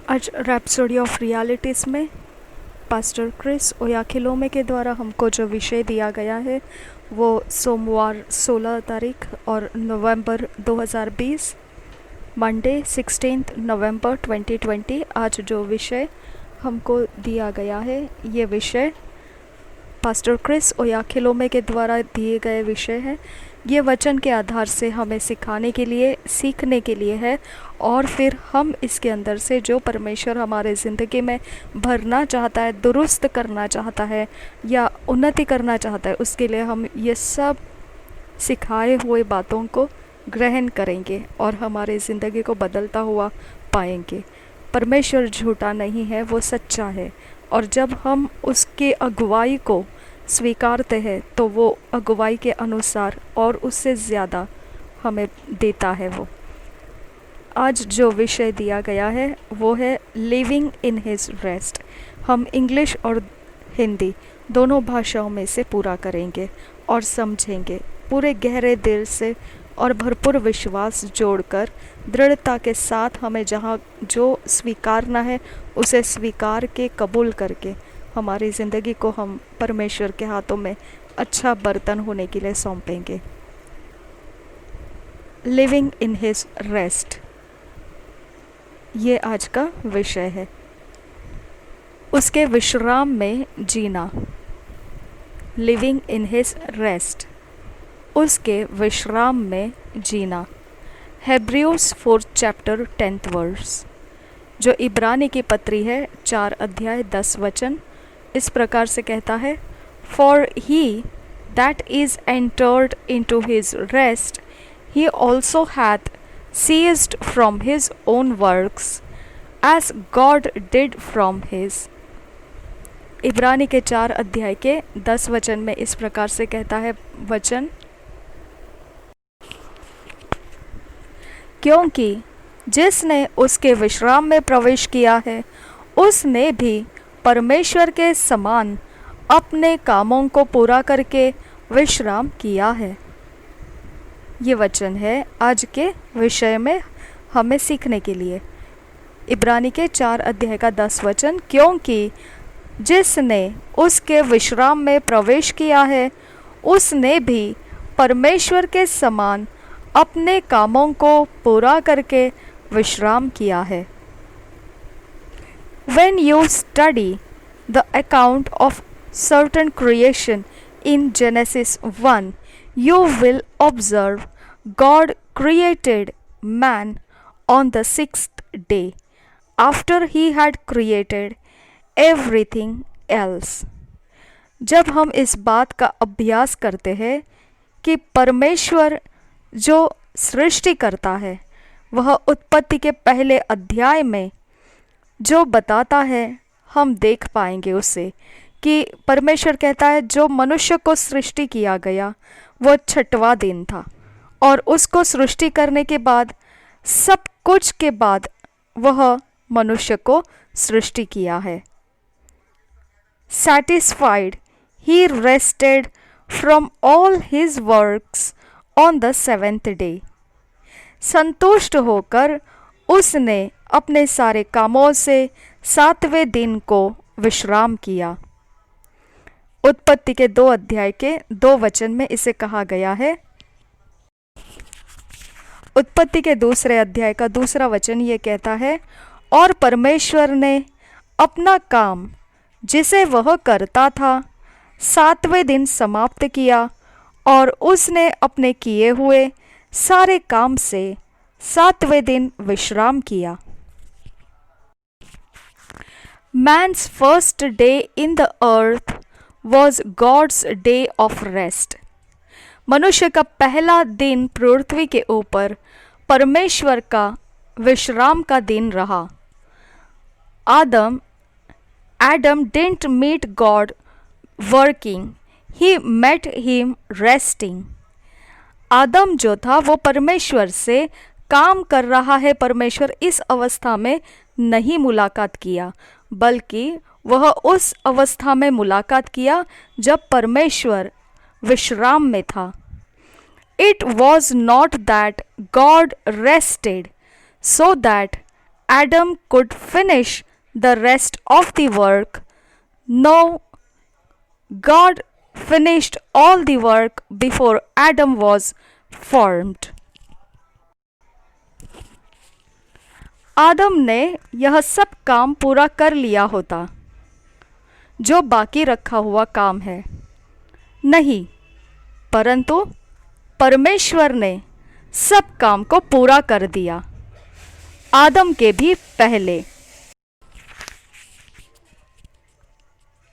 आज rhapsody of realities में pastor Chris ओयाखिलोमे के द्वारा हमको जो विषय दिया गया है वो सोमवार 16 तारीख और नवंबर 2020 मंडे 16 नवंबर 2020 आज जो विषय हमको दिया गया है ये विषय पास्टर क्रिस ओयाखिलोमे के द्वारा दिए गए विषय है। ये वचन के आधार से हमें सिखाने के लिए सीखने के लिए है और फिर हम इसके अंदर से जो परमेश्वर हमारे ज़िंदगी में भरना चाहता है, दुरुस्त करना चाहता है या उन्नति करना चाहता है, उसके लिए हम ये सब सिखाए हुए बातों को ग्रहण करेंगे और हमारे ज़िंदगी को बदलता हुआ पाएंगे। परमेश्वर झूठा नहीं है, वो सच्चा है और जब हम उसके अगुवाई को स्वीकारते हैं तो वो अगुवाई के अनुसार और उससे ज़्यादा हमें देता है। वो आज जो विषय दिया गया है वो है लिविंग इन हिज रेस्ट। हम इंग्लिश और हिंदी दोनों भाषाओं में से पूरा करेंगे और समझेंगे पूरे गहरे दिल से और भरपूर विश्वास जोड़कर दृढ़ता के साथ हमें जहाँ जो स्वीकारना है उसे स्वीकार के कबूल करके हमारी ज़िंदगी को हम परमेश्वर के हाथों में अच्छा बर्तन होने के लिए सौंपेंगे। लिविंग इन हिज रेस्ट ये आज का विषय है। उसके विश्राम में जीना। लिविंग इन हिज रेस्ट, उसके विश्राम में जीना। हेब्रियोस 4 चैप्टर 10th वर्स, जो इब्रानी की पत्री है 4 अध्याय 10 वचन इस प्रकार से कहता है, for he that is entered into his rest he also hath ceased from his own works as God did from his। इब्रानी के 4 अध्याय के 10 वचन में इस प्रकार से कहता है वचन, क्योंकि जिसने उसके विश्राम में प्रवेश किया है उसने भी परमेश्वर के समान अपने कामों को पूरा करके विश्राम किया है। ये वचन है आज के विषय में हमें सीखने के लिए। इब्रानी के 4 अध्याय का 10 वचन, क्योंकि जिसने उसके विश्राम में प्रवेश किया है उसने भी परमेश्वर के समान अपने कामों को पूरा करके विश्राम किया है। When you study the account of certain creation in Genesis 1, you will observe God created man on the 6th day after he had created everything else। जब हम इस बात का अभ्यास करते हैं कि परमेश्वर जो सृष्टि करता है वह उत्पत्ति के पहले अध्याय में जो बताता है हम देख पाएंगे उससे कि परमेश्वर कहता है जो मनुष्य को सृष्टि किया गया वो 6वां दिन था और उसको सृष्टि करने के बाद सब कुछ के बाद वह मनुष्य को सृष्टि किया है। Satisfied, he rested from all his works on the 7th day। संतुष्ट होकर उसने अपने सारे कामों से 7वें दिन को विश्राम किया। उत्पत्ति के 2 अध्याय के 2 वचन में इसे कहा गया है। उत्पत्ति के 2 अध्याय का 2 वचन ये कहता है, और परमेश्वर ने अपना काम जिसे वह करता था 7वें दिन समाप्त किया और उसने अपने किए हुए सारे काम से 7वें दिन विश्राम किया। Man's first day in the earth was God's day of rest। मनुष्य का पहला दिन पृथ्वी के ऊपर परमेश्वर का विश्राम का दिन रहा। Adam didn't meet God working, he met him resting। आदम जो था वो परमेश्वर से काम कर रहा है, परमेश्वर इस अवस्था में नहीं मुलाकात किया बल्कि वह उस अवस्था में मुलाकात किया जब परमेश्वर विश्राम में था। It was not that God rested so that Adam could finish the rest of the work, no, God finished all the work before Adam was formed. आदम ने यह सब काम पूरा कर लिया होता जो बाकी रखा हुआ काम है, नहीं, परंतु परमेश्वर ने सब काम को पूरा कर दिया, आदम के भी पहले.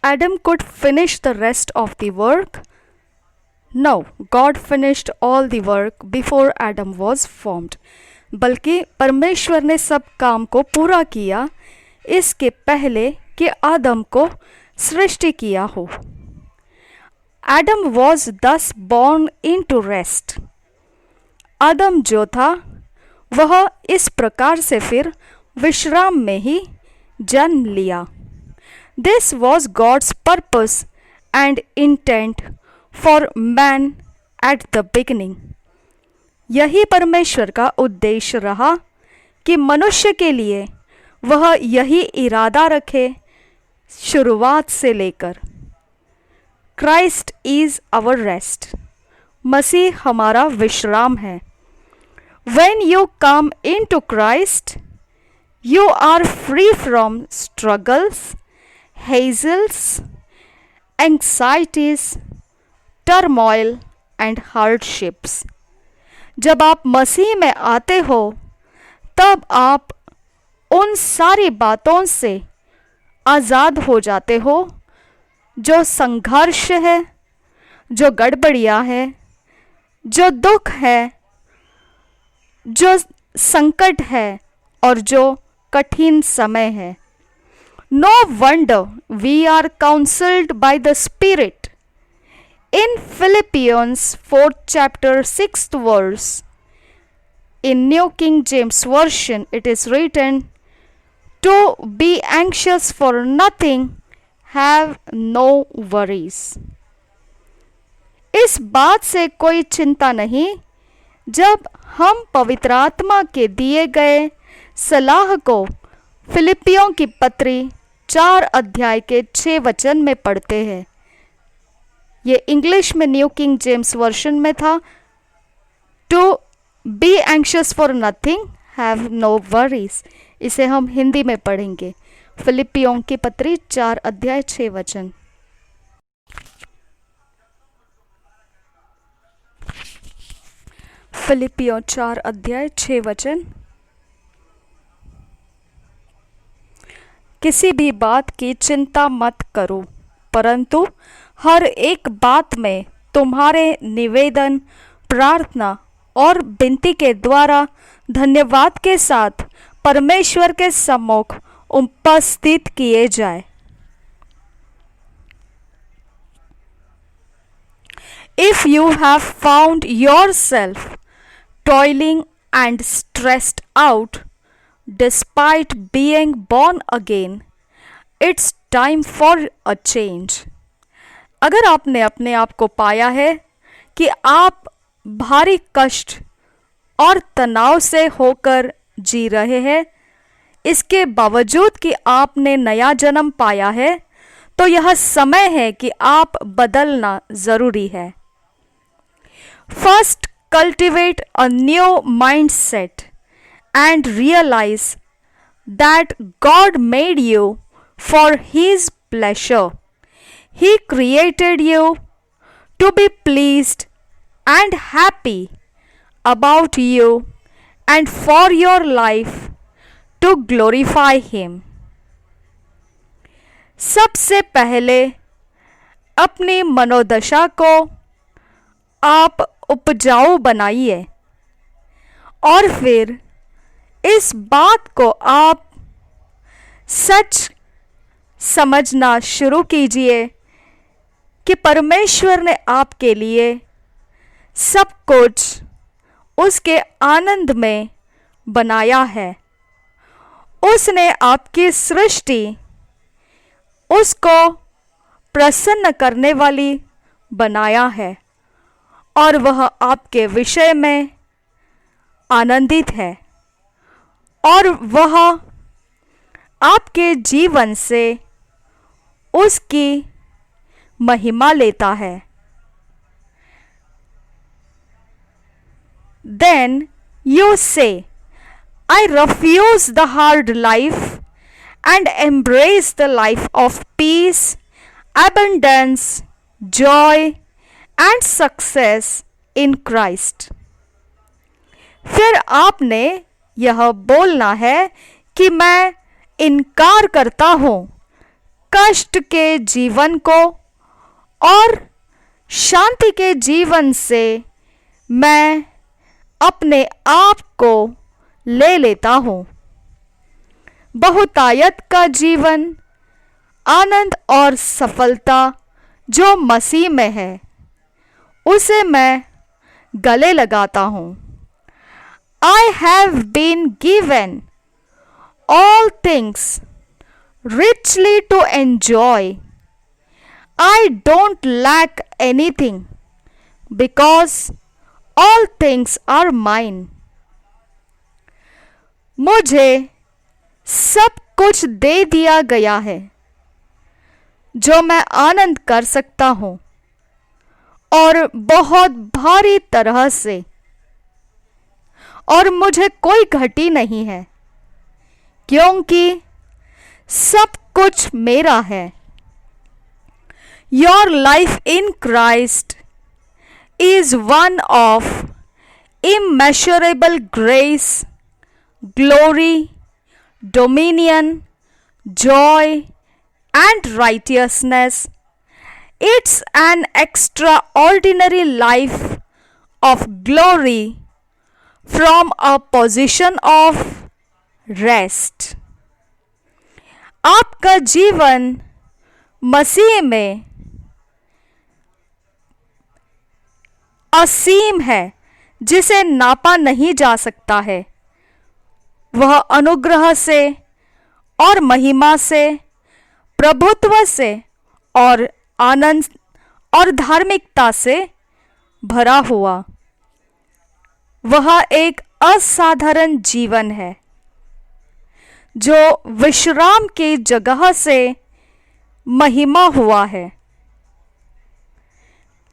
Adam could finish the rest of the work. No, God finished all the work before Adam was formed. बल्कि परमेश्वर ने सब काम को पूरा किया इसके पहले कि आदम को सृष्टि किया हो. Adam was thus born into rest. आदम जो था वह इस प्रकार से फिर विश्राम में ही जन्म लिया. This was God's purpose and intent for man at the beginning. यही परमेश्वर का उद्देश्य रहा कि मनुष्य के लिए वह यही इरादा रखे शुरुआत से लेकर. Christ is our rest. मसीह हमारा विश्राम है. When you come into Christ, you are free from struggles, hassles, anxieties, turmoil and hardships. जब आप मसीह में आते हो तब आप उन सारी बातों से आज़ाद हो जाते हो जो संघर्ष है, जो गड़बड़ियाँ है, जो दुख है, जो संकट है और जो कठिन समय है. No wonder we are counseled by the Spirit. In Philippians 4th chapter 6th verse, in New King James Version, it is written, "To be anxious for nothing, have no worries." इस बात से कोई चिंता नहीं जब हम पवित्र आत्मा के दिए गए सलाह को फिलिपियों की पत्री 4 अध्याय के 6 वचन में पढ़ते हैं. ये इंग्लिश में न्यू किंग जेम्स वर्शन में था. To be anxious for nothing, have no worries. इसे हम हिंदी में पढ़ेंगे. फिलिपियों की पत्री 4 अध्याय 6 वचन. फिलिपियों 4 अध्याय 6 वचन. किसी भी बात की चिंता मत करो, परंतु हर एक बात में तुम्हारे निवेदन, प्रार्थना और विनती के द्वारा धन्यवाद के साथ परमेश्वर के सम्मुख उपस्थित किए जाए. If you have found yourself toiling and stressed out despite being born again, it's time for a change. अगर आपने अपने आप को पाया है कि आप भारी कष्ट और तनाव से होकर जी रहे हैं, इसके बावजूद कि आपने नया जन्म पाया है, तो यह समय है कि आप बदलना ज़रूरी है. First, cultivate a new mindset and realize that God made you for His pleasure. He created you to be pleased and happy about you and for your life to glorify Him. सबसे पहले अपनी मनोदशा को आप उपजाऊ बनाइए और फिर इस बात को आप सच समझना शुरू कीजिए कि परमेश्वर ने आपके लिए सब कुछ उसके आनंद में बनाया है. उसने आपकी सृष्टि उसको प्रसन्न करने वाली बनाया है और वह आपके विषय में आनंदित है और वह आपके जीवन से उसकी महिमा लेता है। Then you say, I refuse the hard life and embrace the life of peace, abundance, joy and success in Christ. फिर आपने यह बोलना है कि मैं इनकार करता हूँ कष्ट के जीवन को और शांति के जीवन से मैं अपने आप को ले लेता हूँ। बहुतायत का जीवन, आनंद और सफलता जो मसीह में है, उसे मैं गले लगाता हूँ। I have been given all things richly to enjoy. I don't lack anything because all things are mine. मुझे सब कुछ दे दिया गया है जो मैं आनंद कर सकता हूँ और बहुत भारी तरह से, और मुझे कोई घटी नहीं है क्योंकि सब कुछ मेरा है। Your life in Christ is one of immeasurable grace, glory, dominion, joy, and righteousness. It's an extraordinary life of glory from a position of rest. आपका जीवन मसीह में असीम है जिसे नापा नहीं जा सकता है। वह अनुग्रह से और महिमा से, प्रभुत्व से और आनंद और धार्मिकता से भरा हुआ। वह एक असाधारण जीवन है जो विश्राम की जगह से महिमा हुआ है।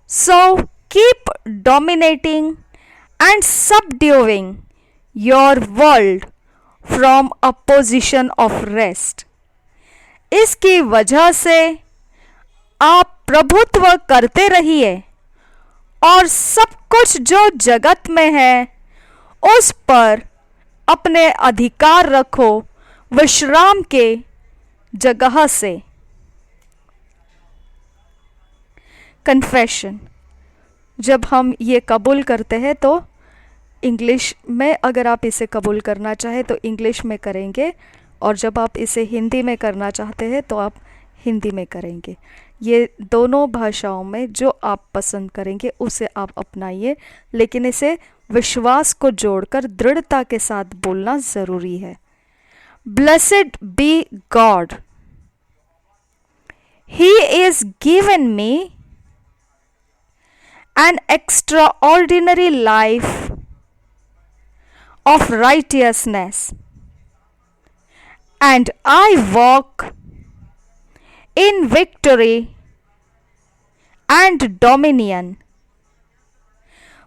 So keep dominating and subduing your world from a position of rest. इसकी वजह से आप प्रभुत्व करते रहिए और सब कुछ जो जगत में है उस पर अपने अधिकार रखो विश्राम के जगह से। कन्फेशन, जब हम ये कबूल करते हैं तो इंग्लिश में, अगर आप इसे कबूल करना चाहें तो इंग्लिश में करेंगे, और जब आप इसे हिंदी में करना चाहते हैं तो आप हिंदी में करेंगे। ये दोनों भाषाओं में जो आप पसंद करेंगे उसे आप अपनाइए, लेकिन इसे विश्वास को जोड़कर दृढ़ता के साथ बोलना ज़रूरी है। Blessed be God. He is given me an extraordinary life of righteousness, and I walk in victory and dominion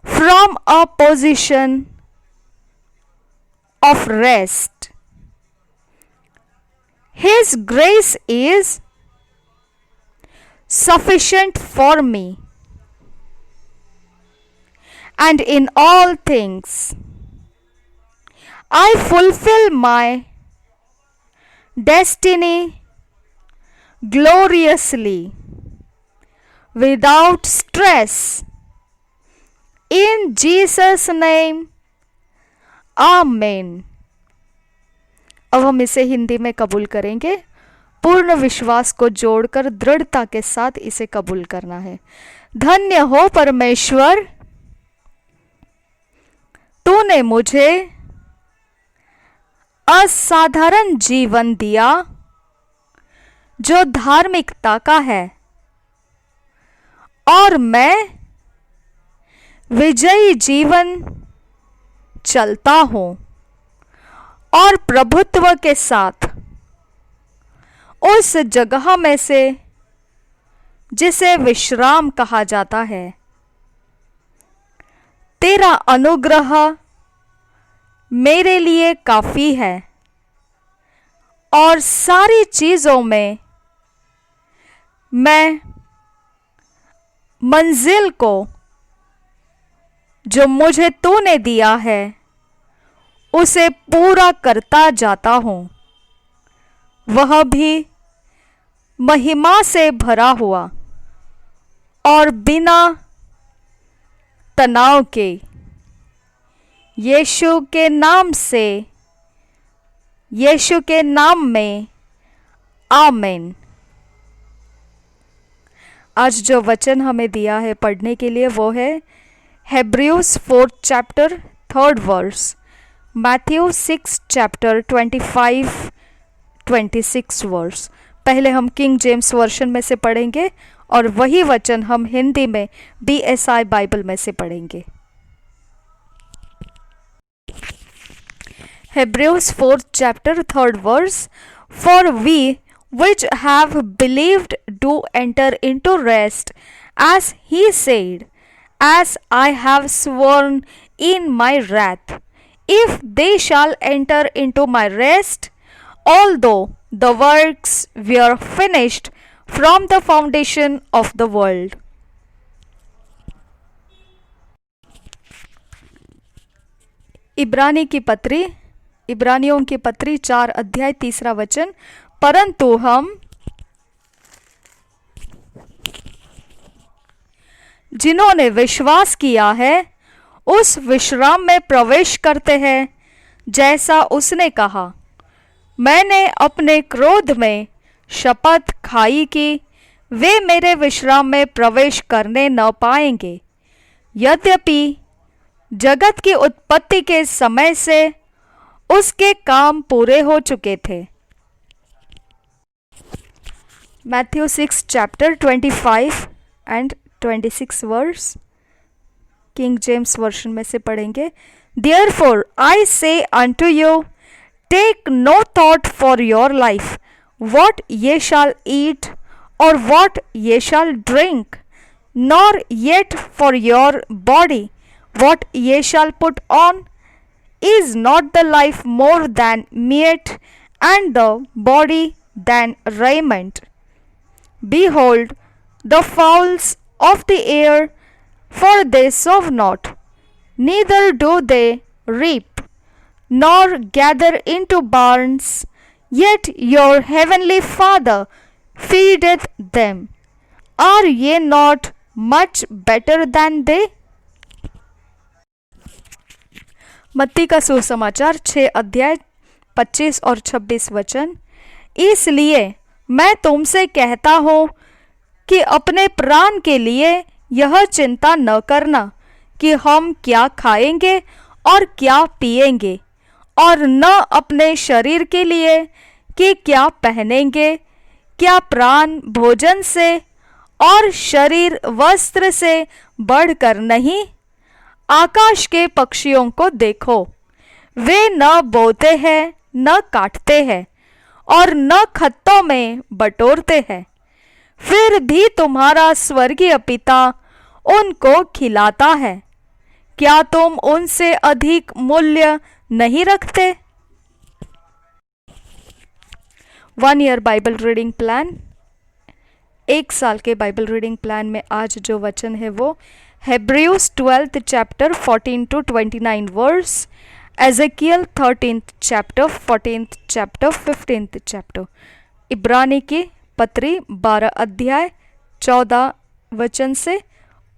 from a position of rest. His grace is sufficient for me, and in all things I fulfill my destiny gloriously without stress. In Jesus' name, Amen. अब हम इसे हिंदी में कबूल करेंगे। पूर्ण विश्वास को जोड़कर दृढ़ता के साथ इसे कबूल करना है। धन्य हो परमेश्वर, तूने मुझे असाधारण जीवन दिया जो धार्मिकता का है, और मैं विजयी जीवन चलता हूँ और प्रभुत्व के साथ उस जगह में से जिसे विश्राम कहा जाता है। तेरा अनुग्रह मेरे लिए काफी है और सारी चीजों में मैं मंजिल को जो मुझे तूने दिया है उसे पूरा करता जाता हूं, वह भी महिमा से भरा हुआ और बिना तनाव के। यीशु के नाम से, यीशु के नाम में, आमीन। आज जो वचन हमें दिया है पढ़ने के लिए वो है Hebrews 4 chapter 3rd verse, Matthew 6 chapter 25-26 verse. पहले हम किंग जेम्स वर्शन में से पढ़ेंगे और वही वचन हम हिंदी में BSI बाइबल में से पढ़ेंगे। Hebrews 4 chapter 3rd verse, for we which have believed do enter into rest, as he said, as I have sworn in my wrath, if they shall enter into my rest, although the works were finished from the foundation of the world. इब्रानियों की पत्री 4 अध्याय 3 वचन, परंतु हम जिन्होंने विश्वास किया है उस विश्राम में प्रवेश करते हैं, जैसा उसने कहा, मैंने अपने क्रोध में शपथ खाई कि वे मेरे विश्राम में प्रवेश करने न पाएंगे, यद्यपि जगत की उत्पत्ति के समय से उसके काम पूरे हो चुके थे। Matthew 6 chapter 25-26 verse, King James version में से पढ़ेंगे। Therefore I say unto you, take no thought for your life, what ye shall eat or what ye shall drink, nor yet for your body, what ye shall put on. Is not the life more than meat, and the body than raiment? Behold, the fowls of the air, for they sow not, neither do they reap, nor gather into barns, yet your heavenly Father feedeth them. Are ye not much better than they? मत्ती का सुसमाचार 6 अध्याय 25 और 26 वचन, इसलिए मैं तुमसे कहता हूँ कि अपने प्राण के लिए यह चिंता न करना कि हम क्या खाएंगे और क्या पिएंगे, और न अपने शरीर के लिए कि क्या पहनेंगे। क्या प्राण भोजन से और शरीर वस्त्र से बढ़कर नहीं? आकाश के पक्षियों को देखो, वे न बोते हैं, न काटते हैं और न खत्तों में बटोरते हैं, फिर भी तुम्हारा स्वर्गीय पिता उनको खिलाता है। क्या तुम उनसे अधिक मूल्य नहीं रखते? 1 ईयर बाइबल रीडिंग प्लान, 1 साल के बाइबल रीडिंग प्लान में आज जो वचन है वो Hebrews 12th chapter 14-29 verse, Ezekiel 13th chapter 14th chapter 15th chapter, इब्रानी की पत्री 12 अध्याय 14 वचन से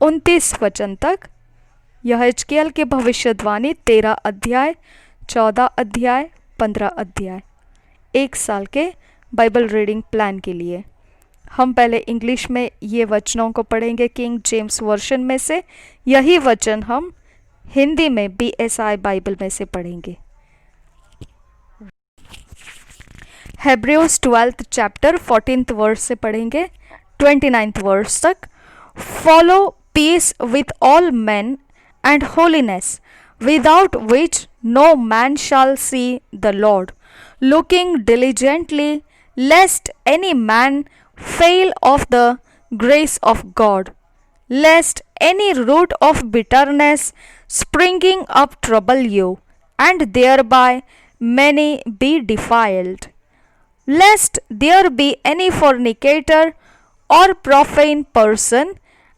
29 वचन तक, यहेजकेल की भविष्यवाणी 13 अध्याय 14 अध्याय 15 अध्याय। 1 साल के बाइबल रीडिंग प्लान के लिए हम पहले इंग्लिश में ये वचनों को पढ़ेंगे किंग जेम्स वर्शन में से, यही वचन हम हिंदी में BSI बाइबल में से पढ़ेंगे। हेब्रियूज 12th चैप्टर 14th वर्स से पढ़ेंगे 29th वर्स तक। Follow peace with all men and holiness, without which no man shall see the Lord, looking diligently lest any man fail of the grace of God, lest any root of bitterness springing up trouble you, and thereby many be defiled. Lest there be any fornicator or profane person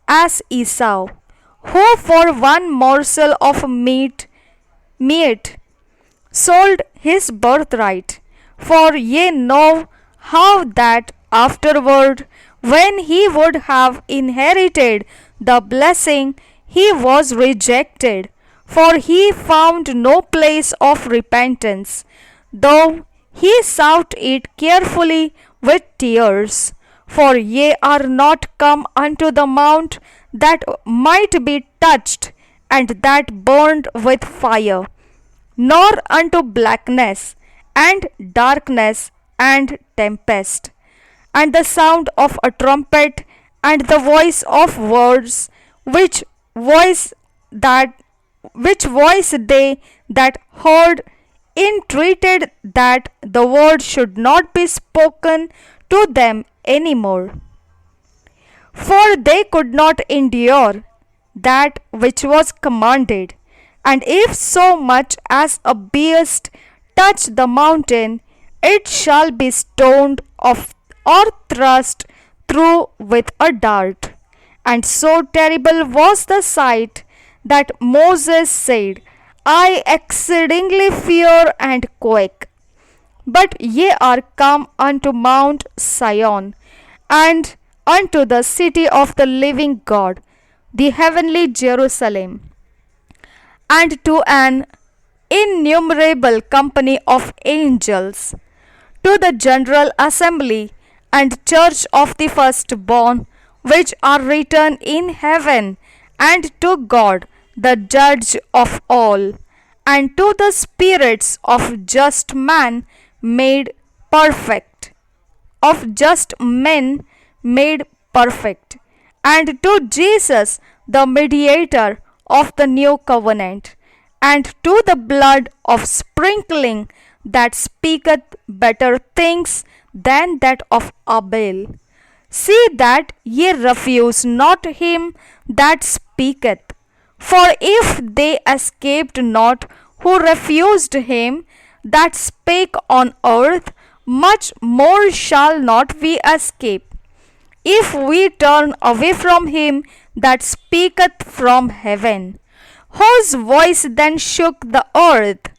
as Esau, who for one morsel of meat sold his birthright. For ye know how that afterward, when he would have inherited the blessing, he was rejected, for he found no place of repentance, though he sought it carefully with tears. For ye are not come unto the mount that might be touched, and that burned with fire, nor unto blackness, and darkness, and tempest, and the sound of a trumpet, and the voice of words, voice that which voice they that heard entreated that the word should not be spoken to them any more. For they could not endure that which was commanded. And if so much as a beast touch the mountain, it shall be stoned off or thrust through with a dart. And so terrible was the sight that Moses said, I exceedingly fear and quake. But ye are come unto Mount Sion, and unto the city of the living God, the heavenly Jerusalem, and to an innumerable company of angels, to the general assembly and church of the firstborn, which are written in heaven, and to God, the judge of all, and to the spirits of just man made perfect, of just men made perfect, and to Jesus, the mediator of the new covenant, and to the blood of sprinkling that speaketh better things than that of Abel. See that ye refuse not him that speaketh. For if they escaped not who refused him that spake on earth, much more shall not we escape, if we turn away from him that speaketh from heaven, whose voice then shook the earth.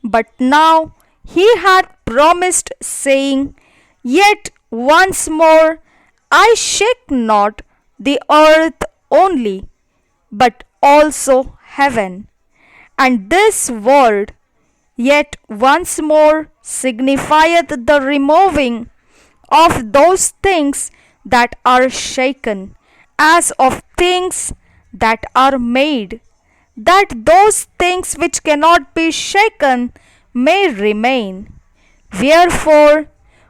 But now he hath promised, saying, Yet once more I shake not the earth only, but also heaven. And this word, yet once more, signifieth the removing of those things that are shaken, as of things that are made, that those things which cannot be shaken may remain. Wherefore,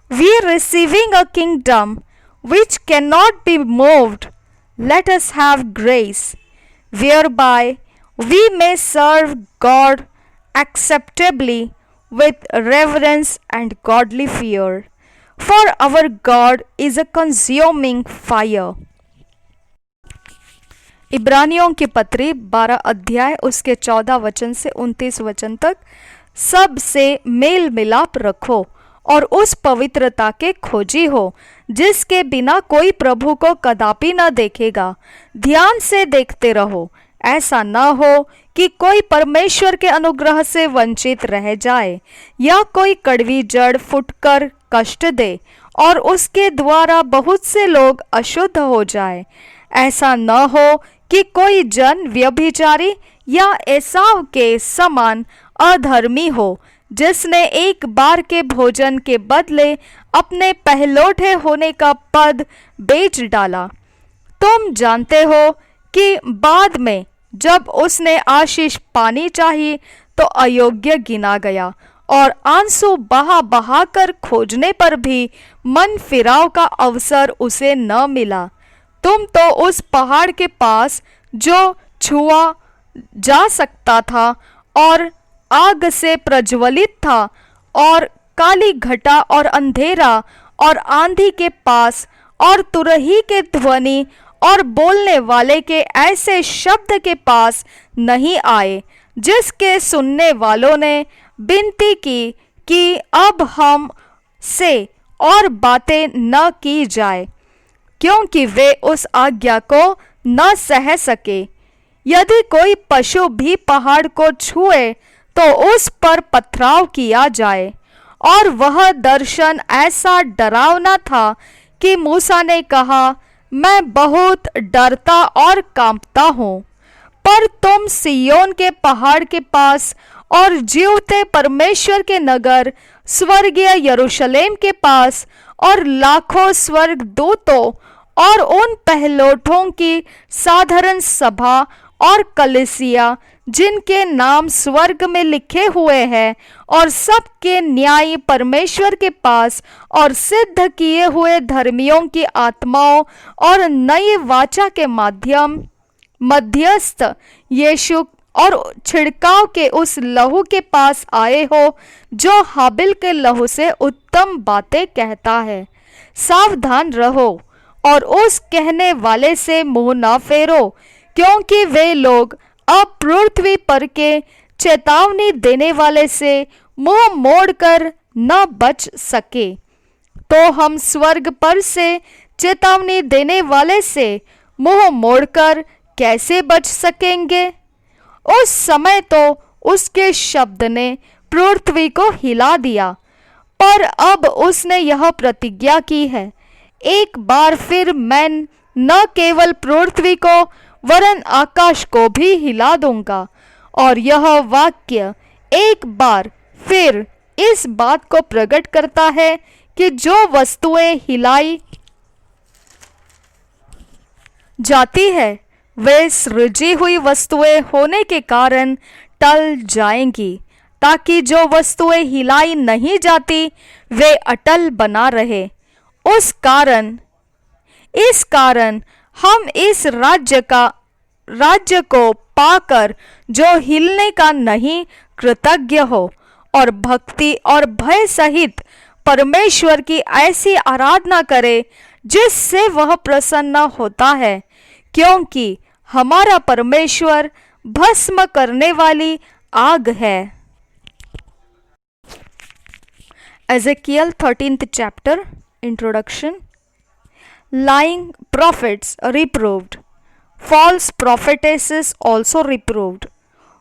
we receiving a kingdom which cannot be moved, let us have grace, whereby we may serve God acceptably with reverence and godly fear. For our God is a consuming fire. इब्रानियों की पत्री 12 अध्याय उसके 14 वचन से 29 वचन तक। सब से मेल मिलाप रखो और उस पवित्रता के खोजी हो जिसके बिना कोई प्रभु को कदापि न देखेगा। ध्यान से देखते रहो, ऐसा न हो कि कोई परमेश्वर के अनुग्रह से वंचित रह जाए या कोई कड़वी जड़ फूटकर कष्ट दे और उसके द्वारा बहुत से लोग अशुद्ध हो जाए। ऐसा न हो कि कोई जन व्यभिचारी या एसाव के समान अधर्मी हो, जिसने एक बार के भोजन के बदले अपने पहलौठे होने का पद बेच डाला। तुम जानते हो कि बाद में जब उसने आशीष पानी चाहिए तो अयोग्य गिना गया और आंसू बहा बहा कर खोजने पर भी मन फिराव का अवसर उसे न मिला। तुम तो उस पहाड़ के पास जो छुआ जा सकता था और आग से प्रज्वलित था और काली घटा और अंधेरा और आंधी के पास और तुरही के ध्वनि और बोलने वाले के ऐसे शब्द के पास नहीं आए, जिसके सुनने वालों ने विनती की कि अब हम से और बातें न की जाए, क्योंकि वे उस आज्ञा को न सह सके। यदि कोई पशु भी पहाड़ को छुए तो उस पर पथराव किया जाए। और वह दर्शन ऐसा डरावना था कि मूसा ने कहा, मैं बहुत डरता और कांपता हूँ। पर तुम सिय्योन के पहाड़ के पास और जीवते परमेश्वर के नगर स्वर्गीय यरूशलेम के पास और लाखों स्वर्गदूतों और उन पहलोठों की साधारण सभा और कलीसिया जिनके नाम स्वर्ग में लिखे हुए हैं और सबके न्यायी परमेश्वर के पास और सिद्ध किए हुए धर्मियों की आत्माओं और नई वाचा के मध्यस्थ यीशु और छिड़काव के उस लहू के पास आए हो, जो हाबिल के लहू से उत्तम बातें कहता है। सावधान रहो और उस कहने वाले से मुंह न फेरो, क्योंकि वे लोग अब पृथ्वी पर के चेतावनी देने वाले से मुंह मोड़कर न बच सके, तो हम स्वर्ग पर से चेतावनी देने वाले से मुंह मोड़कर कैसे बच सकेंगे? उस समय तो उसके शब्द ने पृथ्वी को हिला दिया, पर अब उसने यह प्रतिज्ञा की है, एक बार फिर मैं न केवल पृथ्वी को वरन आकाश को भी हिला दूंगा। और यह वाक्य एक बार फिर इस बात को प्रकट करता है कि जो वस्तुएं हिलाई जाती है वे सृजी हुई वस्तुएं होने के कारण टल जाएंगी, ताकि जो वस्तुएं हिलाई नहीं जाती वे अटल बना रहे। इस कारण हम इस राज्य को पाकर जो हिलने का नहीं कृतज्ञ हो और भक्ति और भय सहित परमेश्वर की ऐसी आराधना करे जिससे वह प्रसन्न होता है, क्योंकि हमारा परमेश्वर भस्म करने वाली आग है। Ezekiel 13th chapter, introduction. Lying prophets reproved, false prophetesses also reproved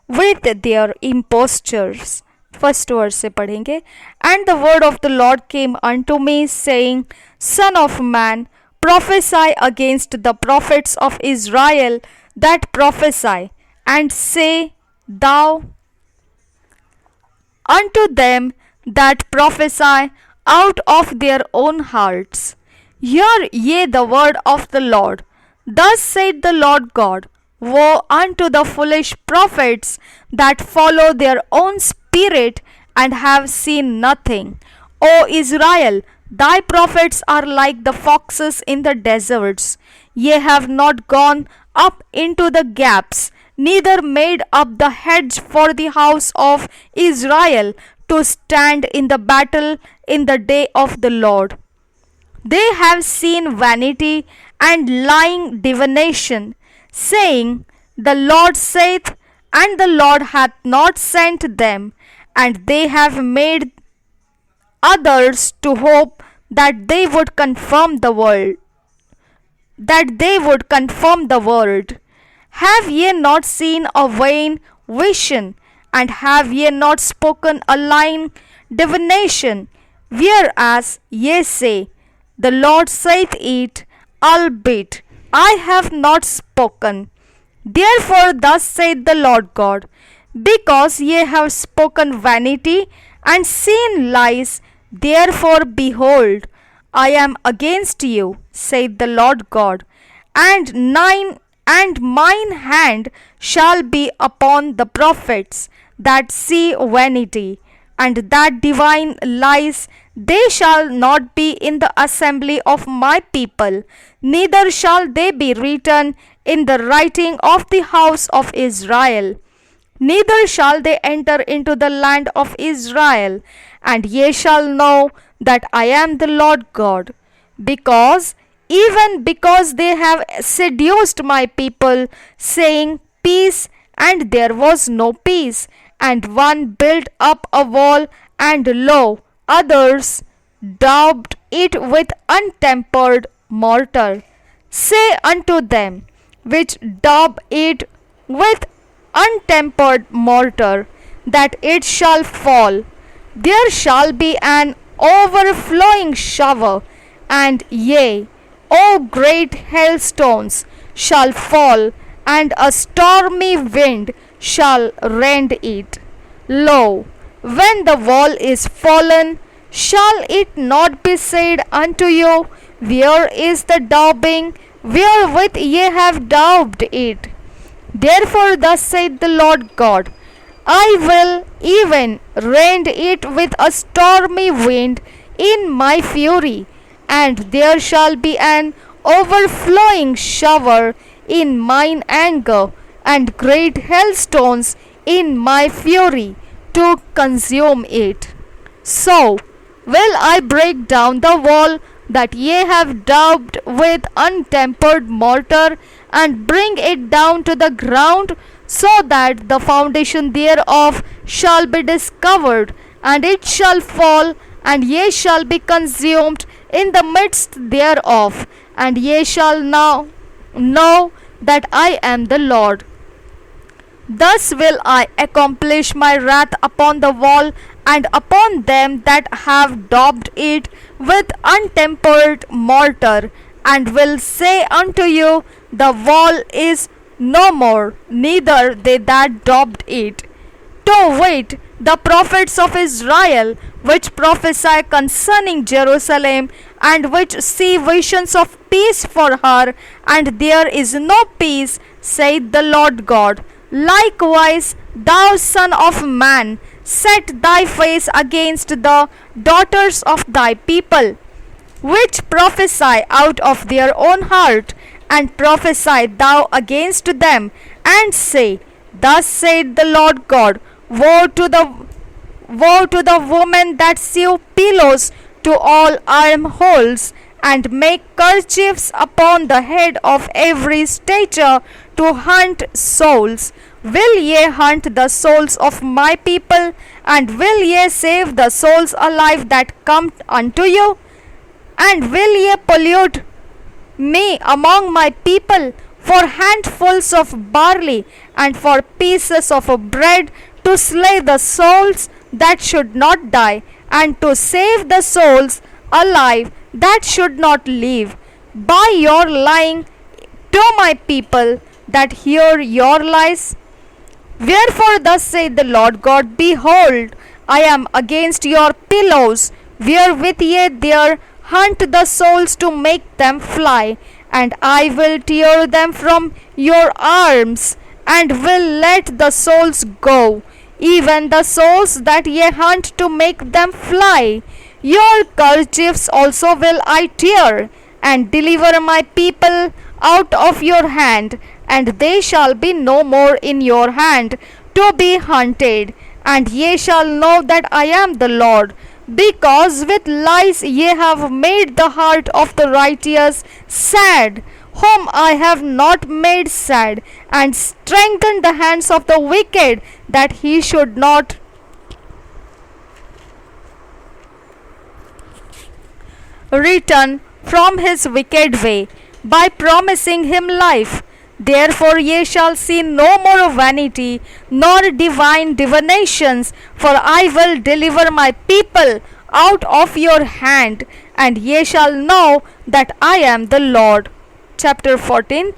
with their impostures. First verse से पढ़ेंगे. And the word of the Lord came unto me, saying, Son of man, prophesy against the prophets of Israel that prophesy, and say thou unto them that prophesy out of their own hearts, Hear ye the word of the Lord. Thus saith the Lord God, Woe unto the foolish prophets that follow their own spirit and have seen nothing. O Israel, thy prophets are like the foxes in the deserts. Ye have not gone up into the gaps, neither made up the hedge for the house of Israel to stand in the battle in the day of the Lord. They have seen vanity and lying divination, saying, The Lord saith, and the Lord hath not sent them. And they have made others to hope that they would confirm the word. Have ye not seen a vain vision, and have ye not spoken a lying divination? Whereas ye say, The Lord saith it, albeit I have not spoken. Therefore thus saith the Lord God, Because ye have spoken vanity and seen lies, therefore behold, I am against you, saith the Lord God, and mine hand shall be upon the prophets that see vanity, and that divine lies. They shall not be in the assembly of my people, neither shall they be written in the writing of the house of Israel. Neither shall they enter into the land of Israel. And ye shall know that I am the Lord God, because they have seduced my people, saying peace, and there was no peace. And one built up a wall, and lo, others daubed it with untempered mortar. Say unto them which daub it with untempered mortar, that it shall fall. There shall be an overflowing shower, and yea, O great hailstones shall fall, and a stormy wind shall rend it. Lo, when the wall is fallen, shall it not be said unto you, where is the daubing, wherewith ye have daubed it? Therefore, thus saith the Lord God, I will even rend it with a stormy wind in my fury, and there shall be an overflowing shower in mine anger, and great hailstones in my fury to consume it. So will I break down the wall that ye have daubed with untempered mortar, and bring it down to the ground, so that the foundation thereof shall be discovered, and it shall fall, and ye shall be consumed in the midst thereof, and ye shall now know that I am the Lord. Thus will I accomplish my wrath upon the wall, and upon them that have daubed it with untempered mortar, and will say unto you, the wall is no more, neither they that daubed it. To wit, the prophets of Israel, which prophesy concerning Jerusalem, and which see visions of peace for her, and there is no peace, saith the Lord God. Likewise, thou son of man, set thy face against the daughters of thy people, which prophesy out of their own heart, and prophesy thou against them, and say, Thus saith the Lord God, woe to the women that sew pillows to all armholes, and make kerchiefs upon the head of every stature, to hunt souls. Will ye hunt the souls of my people, and will ye save the souls alive that come unto you? And will ye pollute me among my people for handfuls of barley, and for pieces of bread, to slay the souls that should not die, and to save the souls alive that should not live, by your lying to my people that hear your lies? Wherefore thus saith the Lord God, Behold, I am against your pillows, wherewith ye there hunt the souls to make them fly, and I will tear them from your arms, and will let the souls go, even the souls that ye hunt to make them fly. Your kerchiefs also will I tear, and deliver my people out of your hand, and they shall be no more in your hand to be hunted. And ye shall know that I am the Lord, because with lies ye have made the heart of the righteous sad, whom I have not made sad, and strengthened the hands of the wicked, that he should not return from his wicked way, by promising him life. Therefore ye shall see no more vanity, nor divine divinations, for I will deliver my people out of your hand, and ye shall know that I am the Lord. Chapter 14.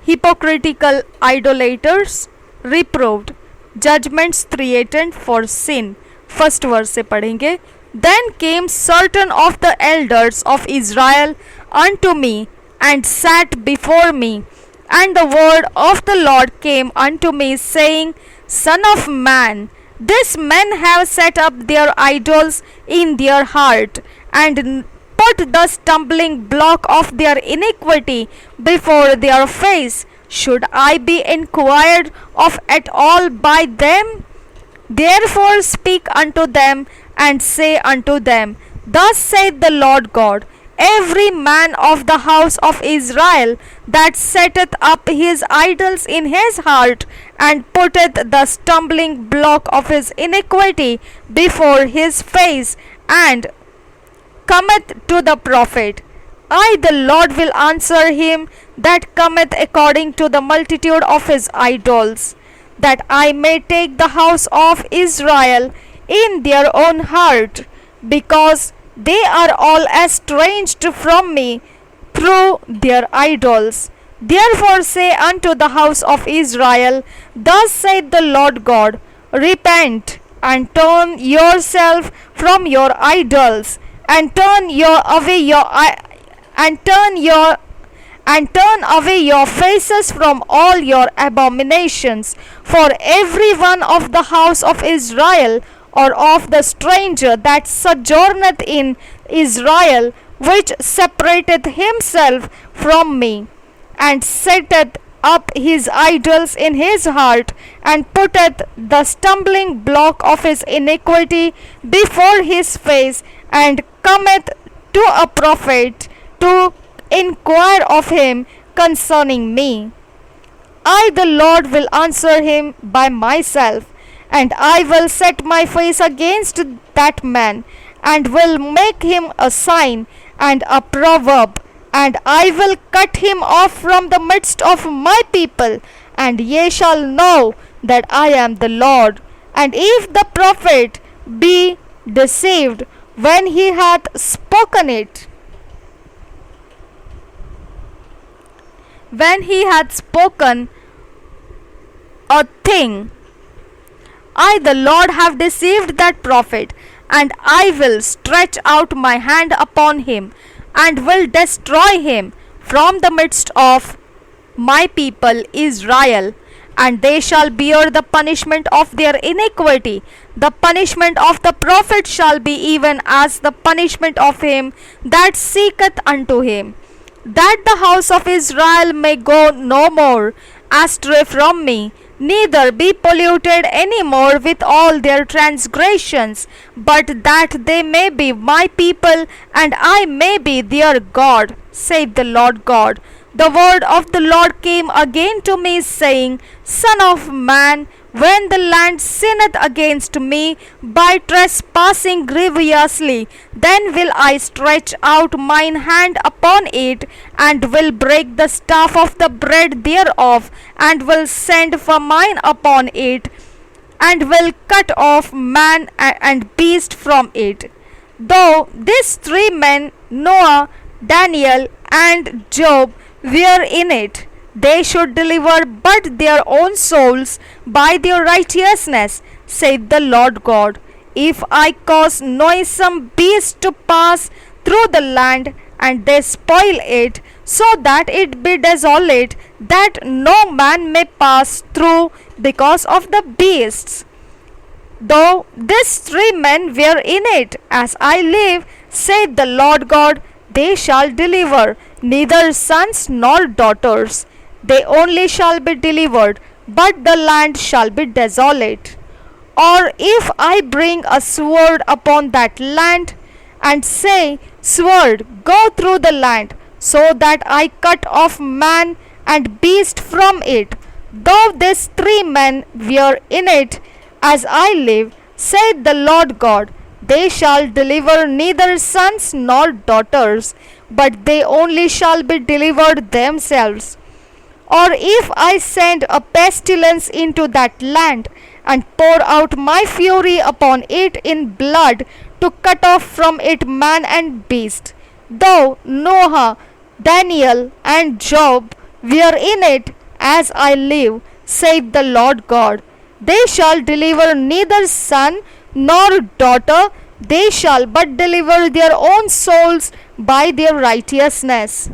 Hypocritical idolaters reproved. Judgments created for sin. First verse से पढ़ेंगे. Then came certain of the elders of Israel unto me, and sat before me. And the word of the Lord came unto me, saying, Son of man, these men have set up their idols in their heart, and put the stumbling block of their iniquity before their face. Should I be inquired of at all by them? Therefore speak unto them, and say unto them, Thus saith the Lord God, Every man of the house of Israel that setteth up his idols in his heart, and putteth the stumbling block of his iniquity before his face, and cometh to the prophet, I the Lord will answer him that cometh according to the multitude of his idols, that I may take the house of Israel in their own heart, because they are all estranged from me through their idols. Therefore say unto the house of Israel, Thus saith the Lord God, Repent and turn yourself from your idols, and turn away your faces from all your abominations. For every one of the house of Israel, or of the stranger that sojourneth in Israel, which separateth himself from me, and setteth up his idols in his heart, and putteth the stumbling block of his iniquity before his face, and cometh to a prophet to inquire of him concerning me, I the Lord will answer him by myself, and I will set my face against that man, and will make him a sign and a proverb, and I will cut him off from the midst of my people, and ye shall know that I am the Lord. And if the prophet be deceived when he hath spoken it, when he hath spoken a thing, I the Lord have deceived that prophet, and I will stretch out my hand upon him, and will destroy him from the midst of my people Israel, and they shall bear the punishment of their iniquity. The punishment of the prophet shall be even as the punishment of him that seeketh unto him, that the house of Israel may go no more astray from me, neither be polluted any more with all their transgressions, but that they may be my people, and I may be their God, saith the Lord God. The word of the Lord came again to me, saying, Son of man, when the land sinneth against me by trespassing grievously, then will I stretch out mine hand upon it, and will break the staff of the bread thereof, and will send famine upon it, and will cut off man and beast from it. Though these three men, Noah, Daniel, and Job, were in it, they should deliver but their own souls by their righteousness, saith the Lord God. If I cause noisome beasts to pass through the land, and they spoil it, so that it be desolate, that no man may pass through because of the beasts, though these three men were in it, as I live, saith the Lord God, they shall deliver neither sons nor daughters. They only shall be delivered, but the land shall be desolate. Or if I bring a sword upon that land, and say, Sword, go through the land, so that I cut off man and beast from it, though these three men were in it, as I live, saith the Lord God, they shall deliver neither sons nor daughters, but they only shall be delivered themselves. Or if I send a pestilence into that land, and pour out my fury upon it in blood, to cut off from it man and beast, though Noah, Daniel, and Job were in it, as I live, saith the Lord God, they shall deliver neither son nor daughter, they shall but deliver their own souls by their righteousness.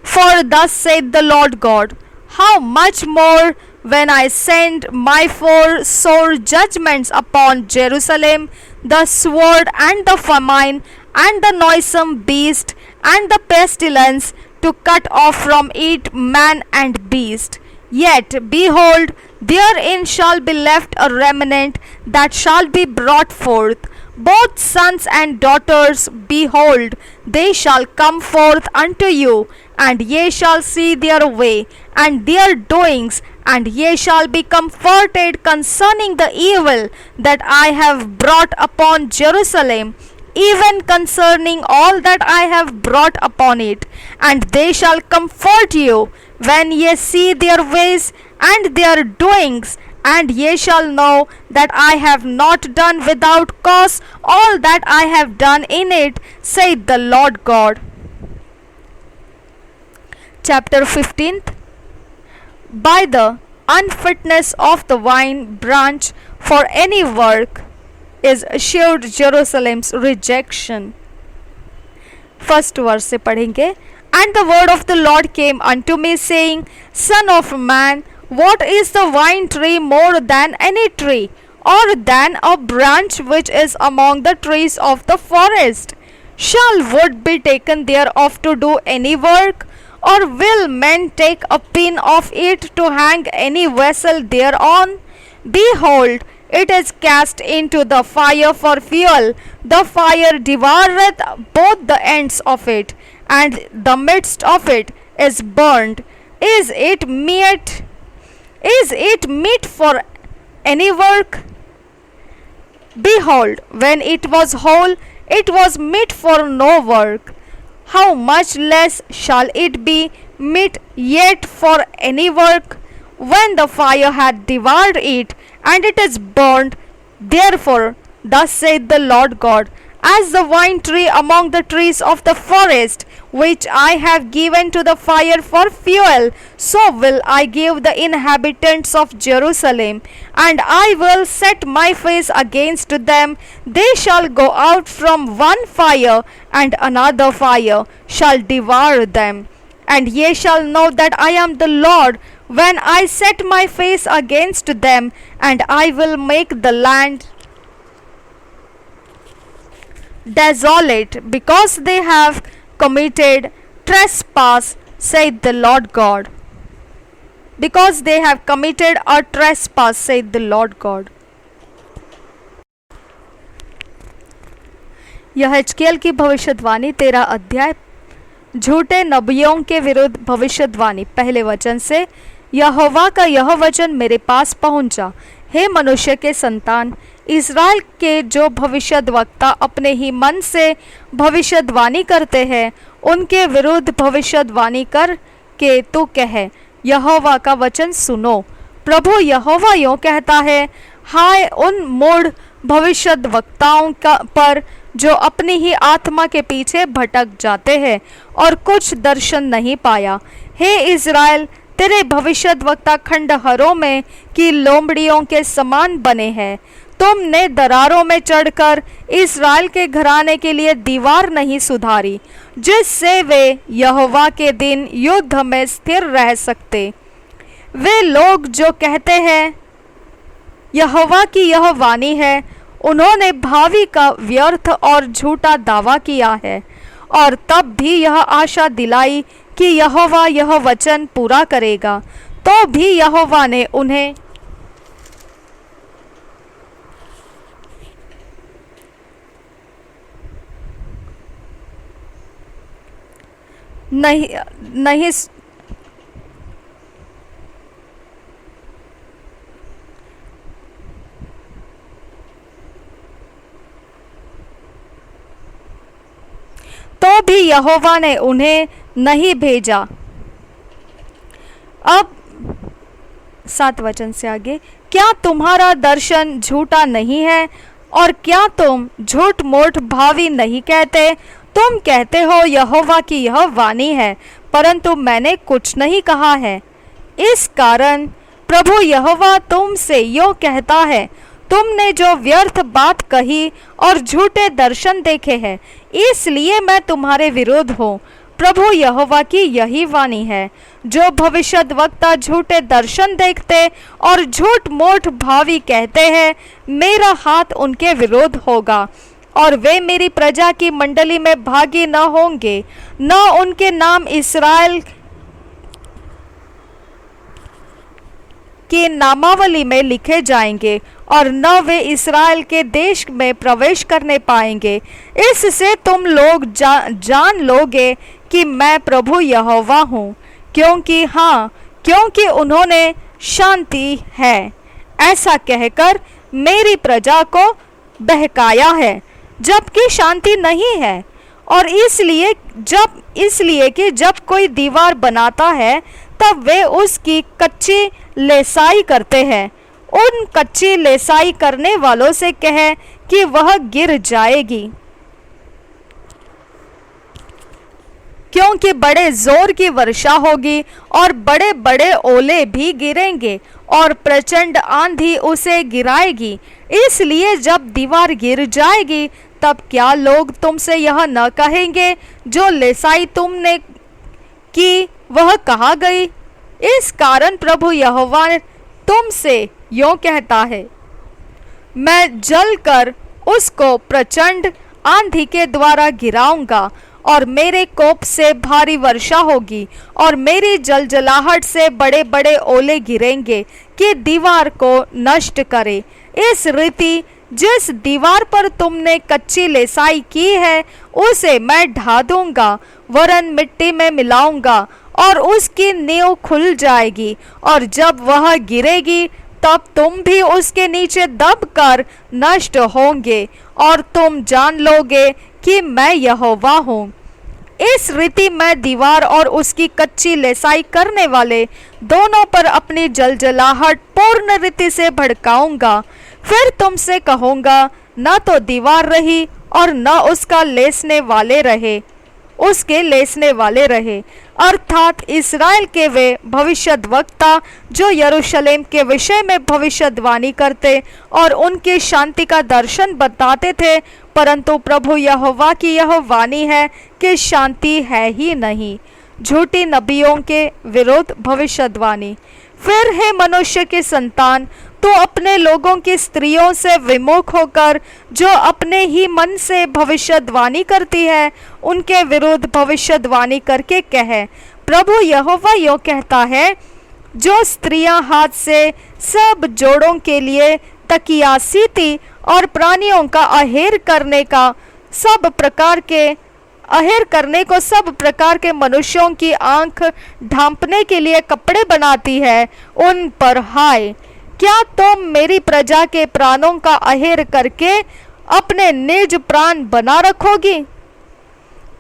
For thus saith the Lord God, how much more when I send my four sore judgments upon Jerusalem, the sword and the famine and the noisome beast and the pestilence, to cut off from it man and beast. Yet behold, Therein shall be left a remnant that shall be brought forth, both sons and daughters, behold, they shall come forth unto you, and ye shall see their way and their doings, and ye shall be comforted concerning the evil that I have brought upon Jerusalem, even concerning all that I have brought upon it. And they shall comfort you when ye see their ways and their doings, and ye shall know that I have not done without cause all that I have done in it, saith the Lord God. Chapter 15th. By the unfitness of the vine branch for any work is assured Jerusalem's rejection. First verse से पढ़ेंगे. And the word of the Lord came unto me, saying, Son of man, what is the vine tree more than any tree, or than a branch which is among the trees of the forest? Shall wood be taken thereof to do any work? Or will men take a pin of it to hang any vessel thereon? Behold, it is cast into the fire for fuel. The fire devoureth both the ends of it, and the midst of it is burned. Is it meat? Is it meat for any work? Behold, when it was whole, it was meat for no work. How much less shall it be meat yet for any work, when the fire hath devoured it, and it is burned? Therefore, thus saith the Lord God, as the vine tree among the trees of the forest, which I have given to the fire for fuel, so will I give the inhabitants of Jerusalem, and I will set my face against them. They shall go out from one fire, and another fire shall devour them. And ye shall know that I am the Lord, when I set my face against them, and I will make the land desolate, because they have committed trespass, saith the Lord God. Because they have committed a trespass, saith the Lord God. यह हिजकिय्याह की भविष्यवाणी 13 अध्याय. झूठे नबियों के विरुद्ध भविष्यवाणी. पहले वचन से, यहोवा का यह वचन मेरे पास पहुंचा, हे मनुष्य के संतान, इज़राइल के जो भविष्यद्वक्ता अपने ही मन से भविष्यवाणी करते हैं, उनके विरुद्ध भविष्यवाणी कर के तू कह, यहोवा का वचन सुनो. प्रभु यहोवा यों कहता है, हाय उन मूढ़ भविष्यद्वक्ताओं पर जो अपनी ही आत्मा के पीछे भटक जाते हैं और कुछ दर्शन नहीं पाया. हे इज़राइल, तेरे भविष्यद्वक्ता खंडहरों में की लोमड़ियों के समान बने हैं. तुमने दरारों में चढ़कर इज़राइल के घराने के लिए दीवार नहीं सुधारी, जिससे वे यहोवा के दिन युद्ध में स्थिर रह सकते. वे लोग जो कहते हैं, यहोवा की यह वाणी है, उन्होंने भावी का व्यर्थ और झूठा दावा किया है, और तब भी यह आशा दिलाई कि यहोवा यह वचन पूरा करेगा. तो भी यहोवा ने उन्हें नहीं तो भी यहोवा ने उन्हें नहीं भेजा. अब 7 वचन से आगे, क्या तुम्हारा दर्शन झूठा नहीं है, और क्या तुम झूठ मूठ भावी नहीं कहते? तुम कहते हो यहोवा की यह वाणी है, परंतु मैंने कुछ नहीं कहा है. इस कारण प्रभु यहोवा तुमसे यो कहता है, तुमने जो व्यर्थ बात कही और झूठे दर्शन देखे हैं, इसलिए मैं तुम्हारे विरुद्ध हूँ. प्रभु यहोवा की यही वाणी है, जो भविष्यद्वक्ता झूठे दर्शन देखते और झूठ मूठ भावी कहते हैं, मेरा हाथ उनके विरुद्ध होगा, और वे मेरी प्रजा की मंडली में भागी न होंगे, न की नामावली में लिखे जाएंगे और न वे इस्राएल के देश में प्रवेश करने पाएंगे। इससे तुम लोग जान लोगे कि मैं प्रभु यहोवा हूँ, क्योंकि उन्होंने शांति है ऐसा कहकर मेरी प्रजा को बहकाया है, जबकि शांति नहीं है। और इसलिए कि जब कोई दीवार बनाता है तब वे उसकी कच्ची लेसाई करते हैं। उन कच्ची लेसाई करने वालों से कहे कि वह गिर जाएगी, क्योंकि बड़े जोर की वर्षा होगी और बड़े बड़े ओले भी गिरेंगे और प्रचंड आंधी उसे गिराएगी। इसलिए जब दीवार गिर जाएगी तब क्या लोग तुमसे यह न कहेंगे, जो लेसाई तुमने की वह कहाँ गई? इस कारण प्रभु यहोवा तुमसे यूं कहता है, मैं जलकर उसको प्रचंड आंधी के द्वारा गिराऊंगा और मेरे कोप से भारी वर्षा होगी और मेरी जलजलाहट से बड़े बड़े ओले गिरेंगे कि दीवार को नष्ट करे। इस रीति जिस दीवार पर तुमने कच्ची लेसाई की है उसे मैं ढा दूंगा, वरन मिट्टी में मिलाऊंगा और उसकी नींव खुल जाएगी, और जब वह गिरेगी तब तुम भी उसके नीचे दबकर नष्ट होंगे और तुम जान लोगे कि मैं यहोवा हूँ। इस रीति मैं दीवार और उसकी कच्ची लेसाई करने वाले दोनों पर अपनी जलजलाहट पूर्ण रीति से भड़काऊंगा। फिर तुमसे कहूँगा, न तो दीवार रही और न उसके लेसने वाले रहे, अर्थात इस्राएल के वे भविष्यद्वक्ता जो यरूशलेम के विषय में भविष्यवाणी करते और उनकी शांति का दर्शन बताते थे, परंतु प्रभु यहोवा की यह वाणी है कि शांति है ही नहीं। झूठी नबियों के विरुद्ध भविष्यवाणी। फिर हे मनुष्य के संतान, तो अपने लोगों की स्त्रियों से विमुख होकर जो अपने ही मन से भविष्यवाणी करती है उनके विरुद्ध भविष्यवाणी करके कहे, प्रभु यहोवा यूं कहता है, जो स्त्रियां हाथ से सब जोड़ों के लिए तकिया सीती और प्राणियों का अहेर करने को सब प्रकार के मनुष्यों की आंख ढांपने के लिए कपड़े बनाती है, उन पर हाय। क्या तुम मेरी प्रजा के प्राणों का अहेर करके अपने निज प्राण बना रखोगी?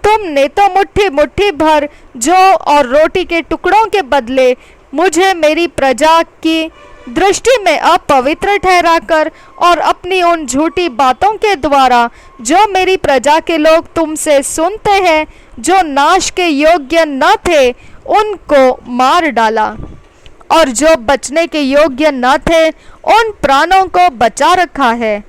तुमने तो मुट्ठी मुट्ठी भर जौ और रोटी के टुकड़ों के बदले मुझे मेरी प्रजा की दृष्टि में अपवित्र ठहराकर और अपनी उन झूठी बातों के द्वारा जो मेरी प्रजा के लोग तुमसे सुनते हैं, जो नाश के योग्य न थे, उनको मार डाला, और जो बचने के योग्य न थे उन प्राणों को बचा रखा है।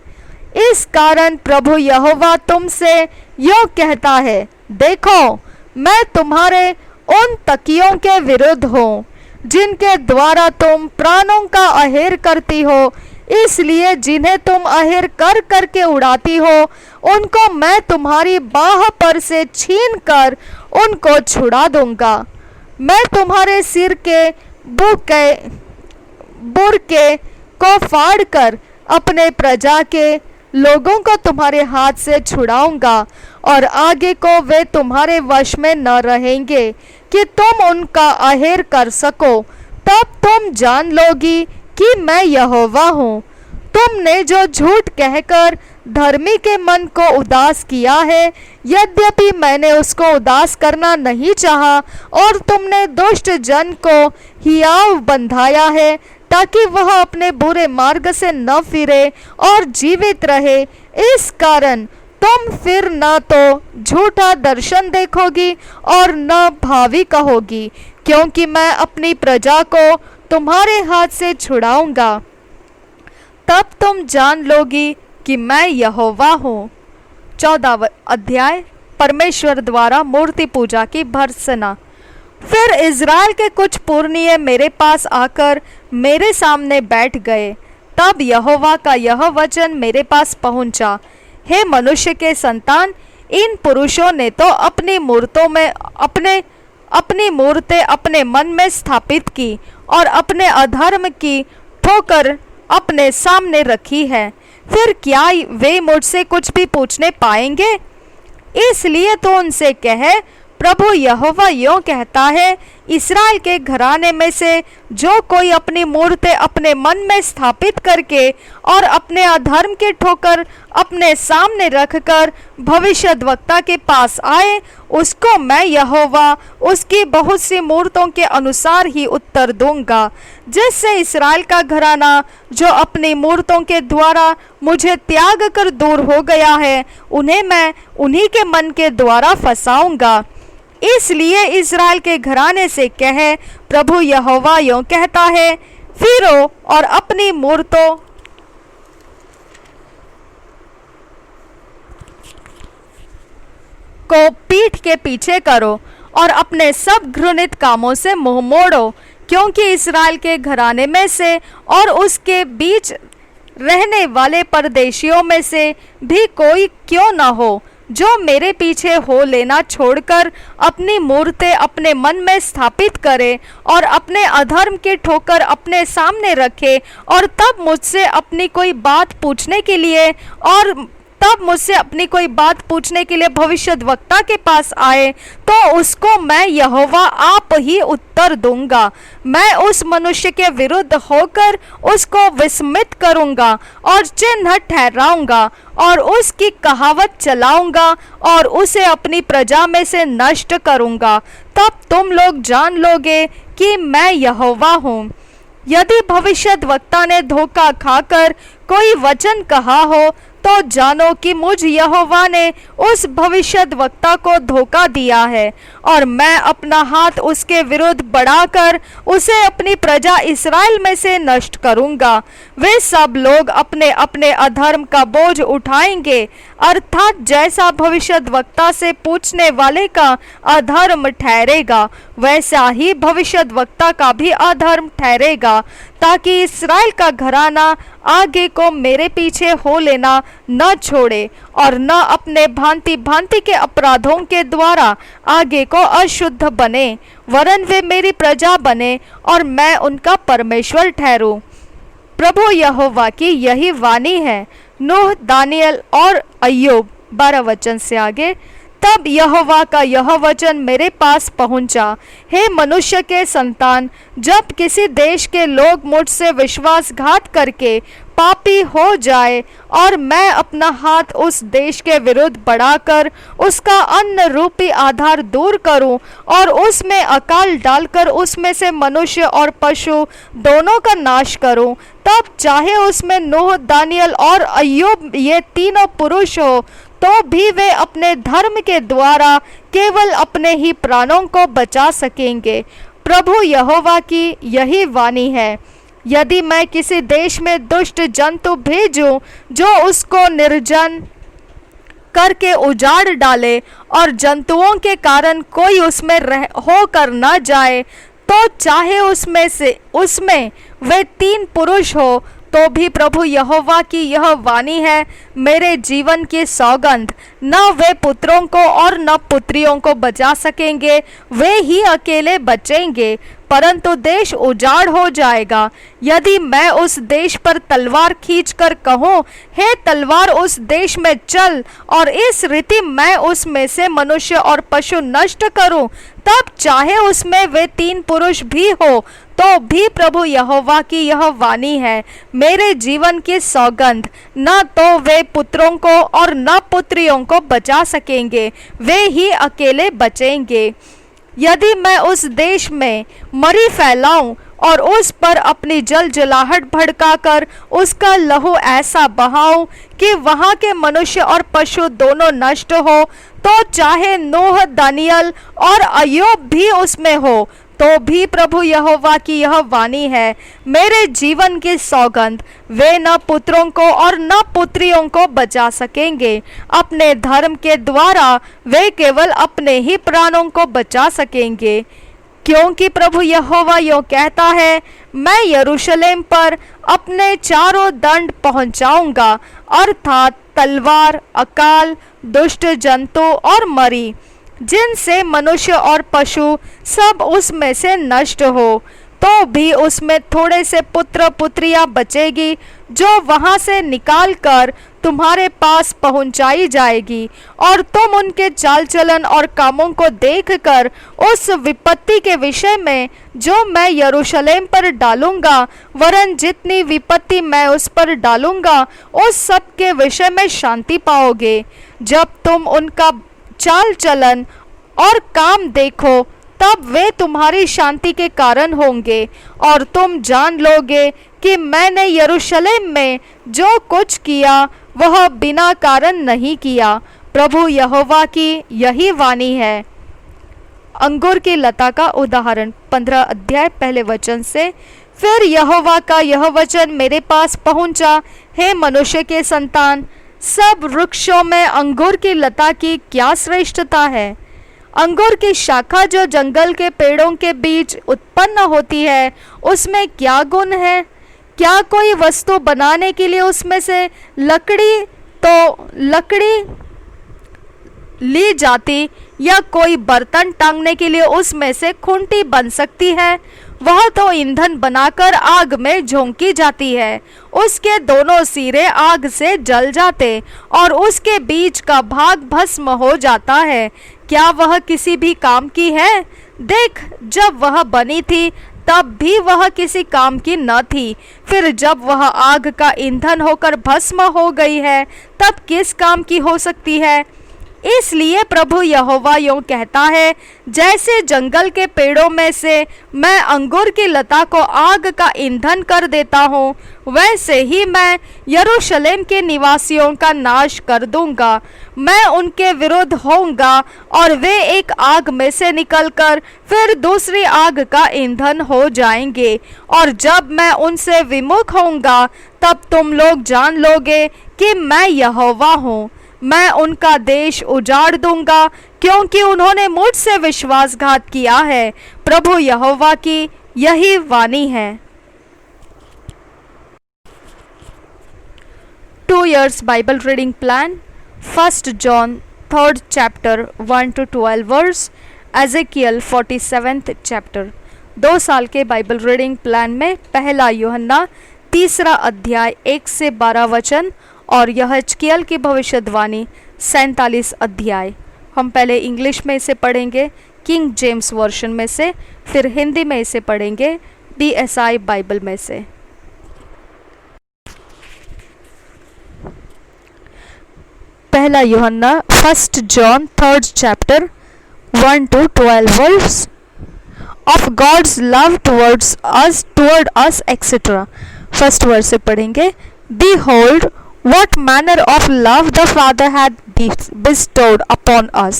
इस कारण प्रभु यहोवा तुमसे यूं कहता है, देखो, मैं तुम्हारे उन तकियों के विरुद्ध हूँ जिनके द्वारा तुम प्राणों का अहेर करती हो, इसलिए जिन्हें तुम अहेर कर करके उड़ाती हो उनको मैं तुम्हारी बाह पर से छीन कर उनको छुड़ा दूंगा। मैं तुम्हारे सिर के बुरके को फाड़ कर अपने प्रजा के लोगों को तुम्हारे हाथ से छुड़ाऊंगा, और आगे को वे तुम्हारे वश में न रहेंगे कि तुम उनका अहेर कर सको। तब तुम जान लोगी कि मैं यहोवा हूँ। तुमने जो झूठ कहकर धर्मी के मन को उदास किया है, यद्यपि मैंने उसको उदास करना नहीं चाहा, और तुमने दुष्ट जन को हियाव बंधाया है ताकि वह अपने बुरे मार्ग से न फिरे और जीवित रहे। इस कारण तुम फिर न तो झूठा दर्शन देखोगी और न भावी कहोगी, क्योंकि मैं अपनी प्रजा को तुम्हारे हाथ से छुड़ाऊंगा। तब तुम जान लोगी कि मैं यहोवा हूँ। 14वां अध्याय, परमेश्वर द्वारा मूर्ति पूजा की भर्त्सना। फिर इज़राइल के कुछ पुरनिये मेरे पास आकर मेरे सामने बैठ गए। तब यहोवा का यह वचन मेरे पास पहुंचा, हे मनुष्य के संतान, इन पुरुषों ने तो अपनी मूर्तें अपने मन में स्थापित की और अपने अधर्म की ठोकर अपने सामने रखी है, फिर क्या वे मुझसे कुछ भी पूछने पाएंगे? इसलिए तो उनसे कहे, प्रभु यहोवा यों कहता है, इस्राएल के घराने में से जो कोई अपनी मूर्तें अपने मन में स्थापित करके और अपने अधर्म की ठोकर अपने सामने रखकर भविष्यद्वक्ता के पास आए, उसको मैं यहोवा उसकी बहुत सी मूर्तों के अनुसार ही उत्तर दूंगा। जिससे इस्राएल का घराना जो अपनी मूर्तों के द्वारा मुझे त्याग कर दूर हो गया है, उन्हें मैं उन्हीं के मन के द्वारा फंसाऊंगा। इसलिए इस्राएल के घराने से कहे, प्रभु यहोवा यों कहता है, फिरो और अपनी मूर्तों को पीठ के पीछे करो और अपने सब घृणित कामों से मुंह मोड़ो, क्योंकि इस्राएल के घराने में से और उसके बीच रहने वाले परदेशियों में से भी कोई क्यों न हो जो मेरे पीछे हो लेना छोड़कर अपनी मूर्तें अपने मन में स्थापित करे और अपने अधर्म की ठोकर अपने सामने रखे और तब मुझसे अपनी कोई बात पूछने के लिए भविष्यद्वक्ता के पास आए, तो उसको मैं यहोवा आप ही उत्तर दूंगा। मैं उस मनुष्य के विरुद्ध होकर उसको विस्मित करूंगा और चिन्ह ठहराऊंगा और उसकी कहावत चलाऊंगा और उसे अपनी प्रजा में से नष्ट करूंगा। तब तुम लोग जान लोगे कि मैं यहोवा हूँ। यदि भविष्यद्वक्ता ने धोखा खाकर कोई वचन कहा हो, तो जानो कि मुझ यहोवा ने उस भविष्यद्वक्ता को धोखा दिया है और मैं अपना हाथ उसके विरुद्ध बढ़ाकर उसे अपनी प्रजा इस्राएल में से नष्ट करूंगा। वे सब लोग अपने अपने अधर्म का बोझ उठाएंगे, अर्थात जैसा भविष्यद्वक्ता से पूछने वाले का अधर्म ठहरेगा, वैसा ही भविष्यद्वक्ता का भी अधर्म ठहरेगा, ताकि इस्राएल का घराना आगे को मेरे पीछे हो लेना न छोड़े और न अपने भांति भांति के अपराधों के द्वारा आगे को अशुद्ध बने, वरन वे मेरी प्रजा बने और मैं उनका परमेश्वर ठहरूं। प्रभु यहोवा की यही वाणी है। नूह, दानियल और अय्यूब 12 वचन से आगे। तब यहोवा का यह वचन मेरे पास पहुंचा, हे मनुष्य के संतान, जब किसी देश के लोग मुझसे विश्वासघात करके पापी हो जाए और मैं अपना हाथ उस देश के विरुद्ध बढ़ाकर उसका अन्न रूपी आधार दूर करूं और उसमें अकाल डालकर उसमें से मनुष्य और पशु दोनों का नाश करूं, तब चाहे उसमें नूह, दानियल और अय्यूब ये तीनों पुरुष हो, तो भी वे अपने धर्म के द्वारा केवल अपने ही प्राणों को बचा सकेंगे। प्रभु यहोवा की यही वाणी है। यदि मैं किसी देश में दुष्ट जंतु भेजूं जो उसको निर्जन करके उजाड़ डाले और जंतुओं के कारण कोई उसमें होकर न जाए, तो चाहे उसमें वे 3 पुरुष हो, तो भी प्रभु यहोवा की यह वाणी है, मेरे जीवन की सौगंध, न वे पुत्रों को और न पुत्रियों को बचा सकेंगे, वे ही अकेले बचेंगे, परंतु देश उजाड़ हो जाएगा। यदि मैं उस देश पर तलवार खींचकर कहूँ, हे तलवार उस देश में चल, और इस रीति मैं उसमें से मनुष्य और पशु नष्ट करूँ, तब चाहे उसमें वे 3 पुरुष भी हो, तो भी प्रभु यहोवा की यह वाणी है, मेरे जीवन की सौगंध, न तो वे पुत्रों को और न पुत्रियों को बचा सकेंगे, वे ही अकेले बचेंगे। यदि मैं उस देश में मरी फैलाऊं और उस पर अपनी जल जलाहट भड़काकर उसका लहू ऐसा बहाऊं कि वहां के मनुष्य और पशु दोनों नष्ट हो, तो चाहे नूह, दानियल और अय्यूब भी उसमें हो, तो भी प्रभु यहोवा की यह वाणी है, मेरे जीवन की सौगंध, वे न पुत्रों को और न पुत्रियों को बचा सकेंगे। अपने धर्म के द्वारा वे केवल अपने ही प्राणों को बचा सकेंगे। क्योंकि प्रभु यहोवा यूं कहता है, मैं यरूशलेम पर अपने चारों दंड पहुंचाऊंगा, अर्थात तलवार, अकाल, दुष्ट जंतु और मरी, जिनसे मनुष्य और पशु सब उसमें से नष्ट हो। तो तो भी उसमें थोड़े से पुत्र पुत्रियां बचेगी जो वहां से निकाल कर तुम्हारे पास पहुंचाई जाएगी, और तुम उनके चाल चलन और कामों को देखकर उस विपत्ति के विषय में जो मैं यरूशलेम पर डालूंगा, वरन जितनी विपत्ति मैं उस पर डालूंगा, उस सब के विषय में शांति पाओगे। जब तुम उनका चाल चलन और काम देखो, तब वे तुम्हारी शांति के कारण होंगे, और तुम जान लोगे कि मैंने यरूशलेम में जो कुछ किया वह बिना कारण नहीं किया। प्रभु यहोवा की यही वाणी है। अंगूर की लता का उदाहरण 15 अध्याय पहले वचन से। फिर यहोवा का यह वचन मेरे पास पहुंचा, हे मनुष्य के संतान, सब वृक्षों में अंगूर की लता की क्या श्रेष्ठता है? अंगूर की शाखा जो जंगल के पेड़ों के बीच उत्पन्न होती है, उसमें क्या गुण है? क्या कोई वस्तु बनाने के लिए उसमें से लकड़ी ली जाती, या कोई बर्तन टांगने के लिए उसमें से खूंटी बन सकती है? वह तो ईंधन बनाकर आग में झोंकी जाती है। उसके दोनों सिरे आग से जल जाते और उसके बीच का भाग भस्म हो जाता है। क्या वह किसी भी काम की है? देख, जब वह बनी थी तब भी वह किसी काम की न थी। फिर जब वह आग का ईंधन होकर भस्म हो गई है, तब किस काम की हो सकती है? इसलिए प्रभु यहोवा यूं कहता है, जैसे जंगल के पेड़ों में से मैं अंगूर की लता को आग का ईंधन कर देता हूँ, वैसे ही मैं यरूशलेम के निवासियों का नाश कर दूंगा। मैं उनके विरुद्ध होऊंगा और वे एक आग में से निकलकर फिर दूसरी आग का ईंधन हो जाएंगे, और जब मैं उनसे विमुख होऊंगा, तब तुम लोग जान लोगे कि मैं यहोवा हूँ। मैं उनका देश उजाड़ दूंगा, क्योंकि उन्होंने मुझसे विश्वासघात किया है। प्रभु यहोवा की यही वाणी है। 2 years Bible reading plan. 1 John 3rd chapter 1 to 12 verse. Ezekiel 47th chapter. 2 साल के बाइबल रीडिंग प्लान में पहला यूहन्ना 3 अध्याय 1 से 12 वचन, और यहेजकेल की भविष्यवाणी 47 अध्याय। हम पहले इंग्लिश में इसे पढ़ेंगे, किंग जेम्स वर्शन में से, फिर हिंदी में इसे पढ़ेंगे BSI बाइबल में से। पहला यूहन्ना 1 John 3rd chapter 1 to 12 verse. Of God's love toward us etc. First verse से पढ़ेंगे। Behold, what manner of love the Father hath bestowed upon us,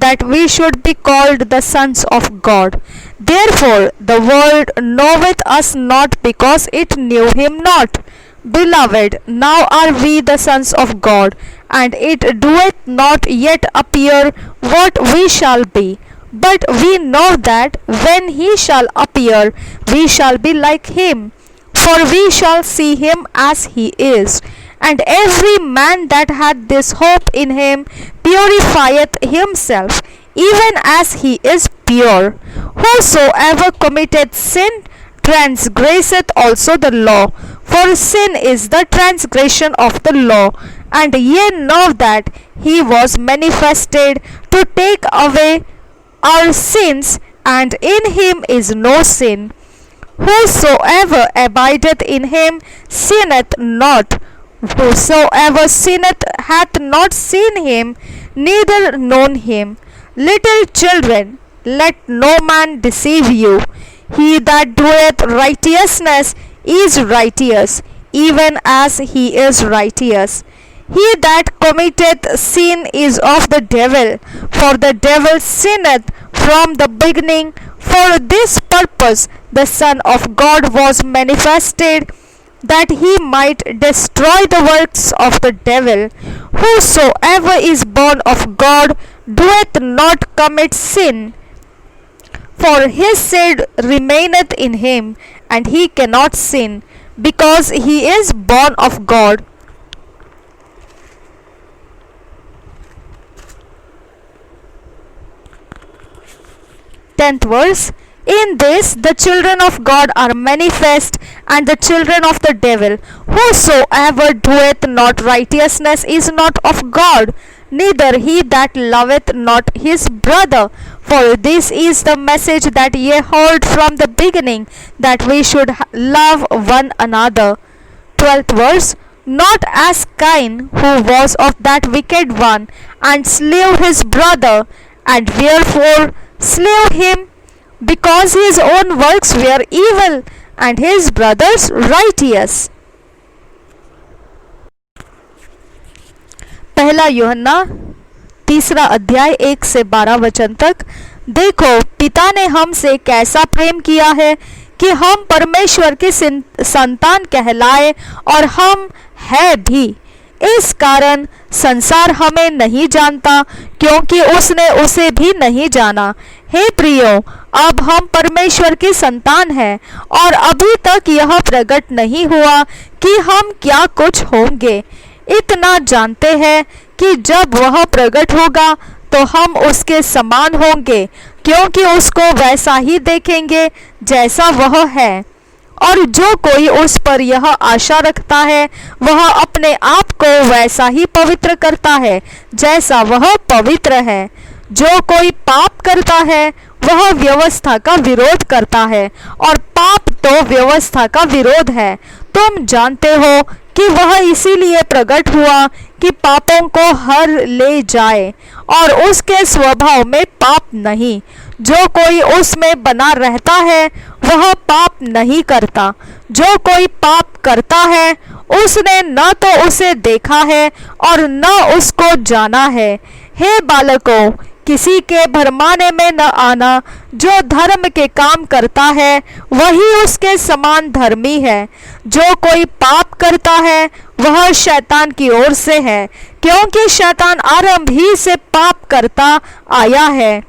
that we should be called the sons of God. Therefore the world knoweth us not, because it knew him not. Beloved, now are we the sons of God, and it doeth not yet appear what we shall be. But we know that when he shall appear, we shall be like him, for we shall see him as he is. And every man that hath this hope in him purifieth himself, even as he is pure. Whosoever committeth sin transgresseth also the law, for sin is the transgression of the law. And ye know that he was manifested to take away our sins, and in him is no sin. Whosoever abideth in him sinneth not. Whosoever sinneth hath not seen him, neither known him. Little children, let no man deceive you. He that doeth righteousness is righteous, even as he is righteous. He that committeth sin is of the devil, for the devil sinneth from the beginning. For this purpose the Son of God was manifested, that he might destroy the works of the devil. Whosoever is born of God doeth not commit sin, for his seed remaineth in him, and he cannot sin, because he is born of God. 10th verse. In this the children of God are manifest, and the children of the devil. Whosoever doeth not righteousness is not of God, neither he that loveth not his brother. For this is the message that ye heard from the beginning, that we should love one another. 12th verse. Not as Cain, who was of that wicked one, and slew his brother, and wherefore slew him, because his own works were evil, and his brother's righteous. पहला यूहन्ना 3 अध्याय 1 से 12 वचन तक। देखो, पिता ने हमसे कैसा प्रेम किया है कि हम परमेश्वर के संतान कहलाए, और हम है भी। इस कारण संसार हमें नहीं जानता, क्योंकि उसने उसे भी नहीं जाना। हे प्रियो, अब हम परमेश्वर के संतान हैं, और अभी तक यह प्रकट नहीं हुआ कि हम क्या कुछ होंगे। इतना जानते हैं कि जब वह प्रकट होगा तो हम उसके समान होंगे, क्योंकि उसको वैसा ही देखेंगे जैसा वह है। और जो कोई उस पर यह आशा रखता है, वह अपने आप को वैसा ही पवित्र करता है जैसा वह पवित्र है। जो कोई पाप करता है, वह व्यवस्था का विरोध करता है, और पाप तो व्यवस्था का विरोध है। तुम जानते हो कि वह इसीलिए प्रकट हुआ कि पापों को हर ले जाए, और उसके स्वभाव में पाप नहीं। जो कोई उसमें बना रहता है, वह पाप नहीं करता। जो कोई पाप करता है, उसने न तो उसे देखा है और न उसको जाना है। हे बालकों, किसी के भरमाने में न आना। जो धर्म के काम करता है, वही उसके समान धर्मी है। जो कोई पाप करता है, वह शैतान की ओर से है, क्योंकि शैतान आरंभ ही से पाप करता आया है।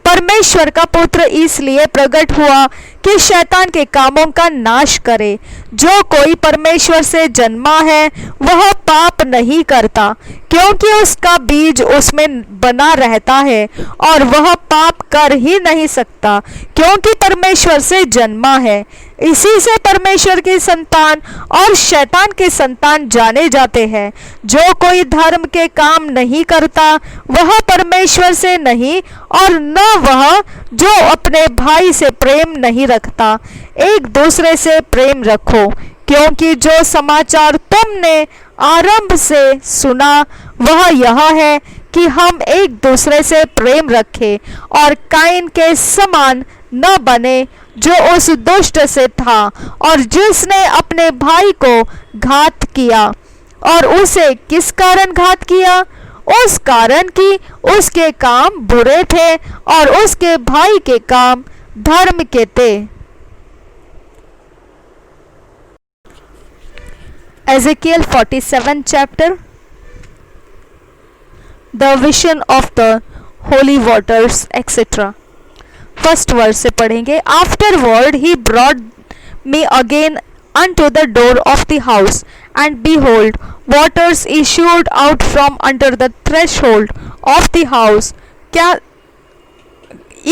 परमेश्वर का पुत्र इसलिए प्रकट हुआ कि शैतान के कामों का नाश करे। जो कोई परमेश्वर से जन्मा है, वह पाप नहीं करता, क्योंकि उसका बीज उसमें बना रहता है, और वह पाप कर ही नहीं सकता, क्योंकि परमेश्वर से जन्मा है। इसी से परमेश्वर की संतान और शैतान के संतान जाने जाते हैं। जो कोई धर्म के काम नहीं करता, वह परमेश्वर से नहीं, और न वह जो अपने भाई से प्रेम नहीं रखता। एक दूसरे से प्रेम रखो, क्योंकि जो समाचार तुमने आरंभ से सुना, वह यह है कि हम एक दूसरे से प्रेम रखें, और काइन के समान न बने, जो उस दुष्ट से था, और जिसने अपने भाई को घात किया। और उसे किस कारण घात किया? उस कारण कि उसके काम बुरे थे और उसके भाई के काम धर्म के थे। Ezekiel 47 chapter, the vision of the holy waters, etc. First verse से पढ़ेंगे। Afterward he brought me again unto the door of the house, and behold, waters issued out from under the threshold of the house,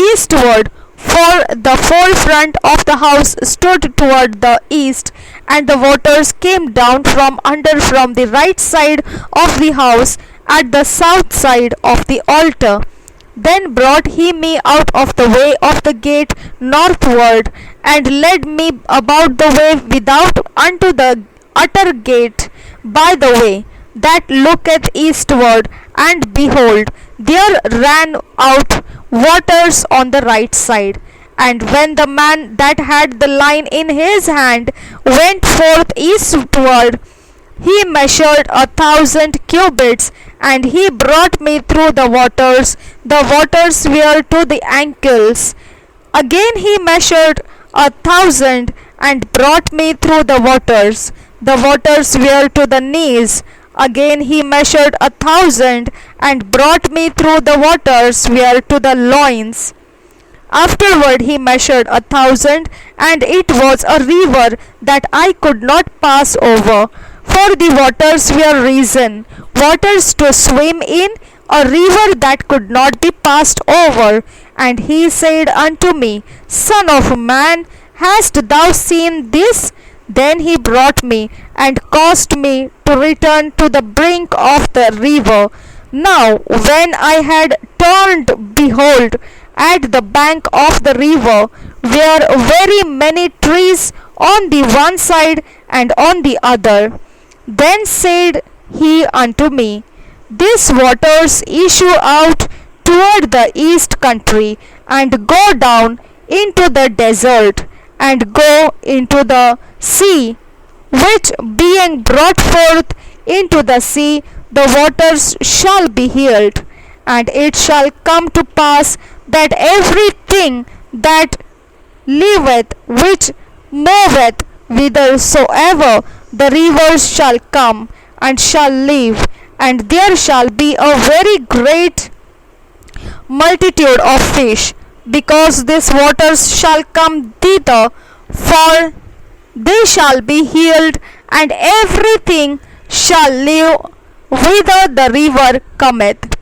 eastward, for the forefront of the house stood toward the east, and the waters came down from under from the right side of the house at the south side of the altar. Then brought he me out of the way of the gate northward, and led me about the way without unto the utter gate by the way that looketh eastward, and behold, there ran out waters on the right side. And when the man that had the line in his hand went forth eastward, he measured 1,000 cubits, and he brought me through the waters. The waters were to the ankles. Again he measured 1,000, and brought me through the waters. The waters were to the knees. Again he measured 1,000, and brought me through the waters were to the loins. Afterward he measured 1,000, and it was a river that I could not pass over, for the waters were risen, waters to swim in, a river that could not be passed over. And he said unto me, Son of man, hast thou seen this? Then he brought me and caused me to return to the brink of the river. Now when I had turned, behold, at the bank of the river were very many trees on the one side and on the other. Then said he unto me, These waters issue out toward the east country, and go down into the desert, and go into the sea, which being brought forth into the sea, the waters shall be healed. And it shall come to pass that everything that liveth, which moveth whithersoever the rivers shall come, and shall live. And there shall be a very great multitude of fish, because these waters shall come thither, for they shall be healed, and everything shall live whither the river cometh.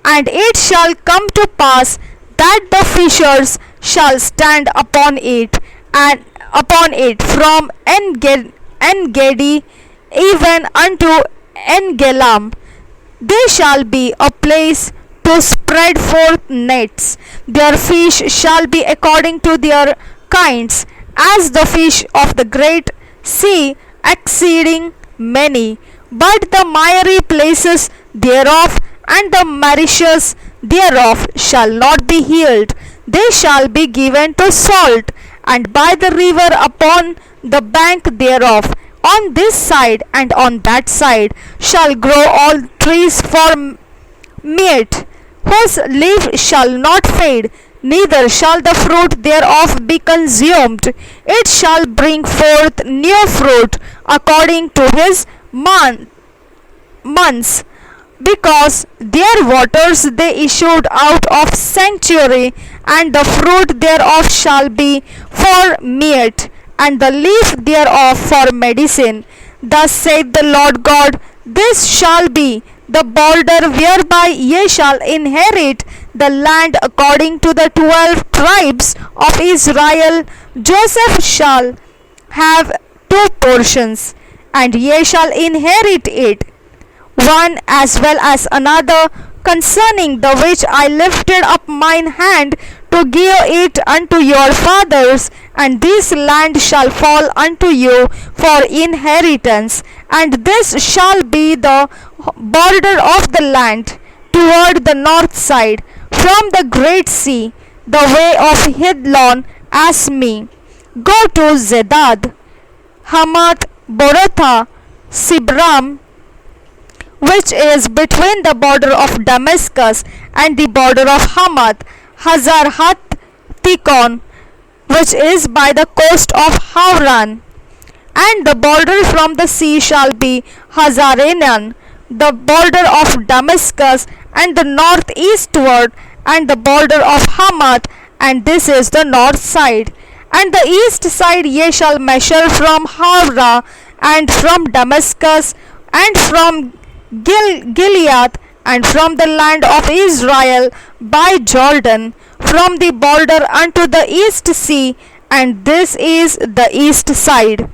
And it shall come to pass that the fishers shall stand upon it, and upon it from En-gedi even unto En-gelam. There shall be a place to spread forth nets. Their fish shall be according to their kinds, as the fish of the great sea, exceeding many. But the miry places thereof and the marishes thereof shall not be healed. They shall be given to salt, and by the river upon the bank thereof, on this side and on that side, shall grow all trees for meat, whose leaf shall not fade, neither shall the fruit thereof be consumed. It shall bring forth new fruit according to his months, because their waters they issued out of sanctuary, and the fruit thereof shall be for meat, and the leaf thereof for medicine. Thus saith the Lord God, This shall be the border whereby ye shall inherit the land according to the 12 tribes of Israel. Joseph shall have 2 portions, and ye shall inherit it, one as well as another, concerning the which I lifted up mine hand to give it unto your fathers. And this land shall fall unto you for inheritance. And this shall be the border of the land toward the north side, from the great sea, the way of Hidlon Asmi. Go to Zedad, Hamath, Boratha, Sibram, which is between the border of Damascus and the border of Hamath, Hazar Tikon, which is by the coast of Hauran. And the border from the sea shall be Hazarenan, the border of Damascus, and the northeastward, and the border of Hamath, and this is the north side. And the east side ye shall measure from Haurah, and from Damascus, and from Gilead, and from the land of Israel by Jordan, from the border unto the east sea, and this is the east side.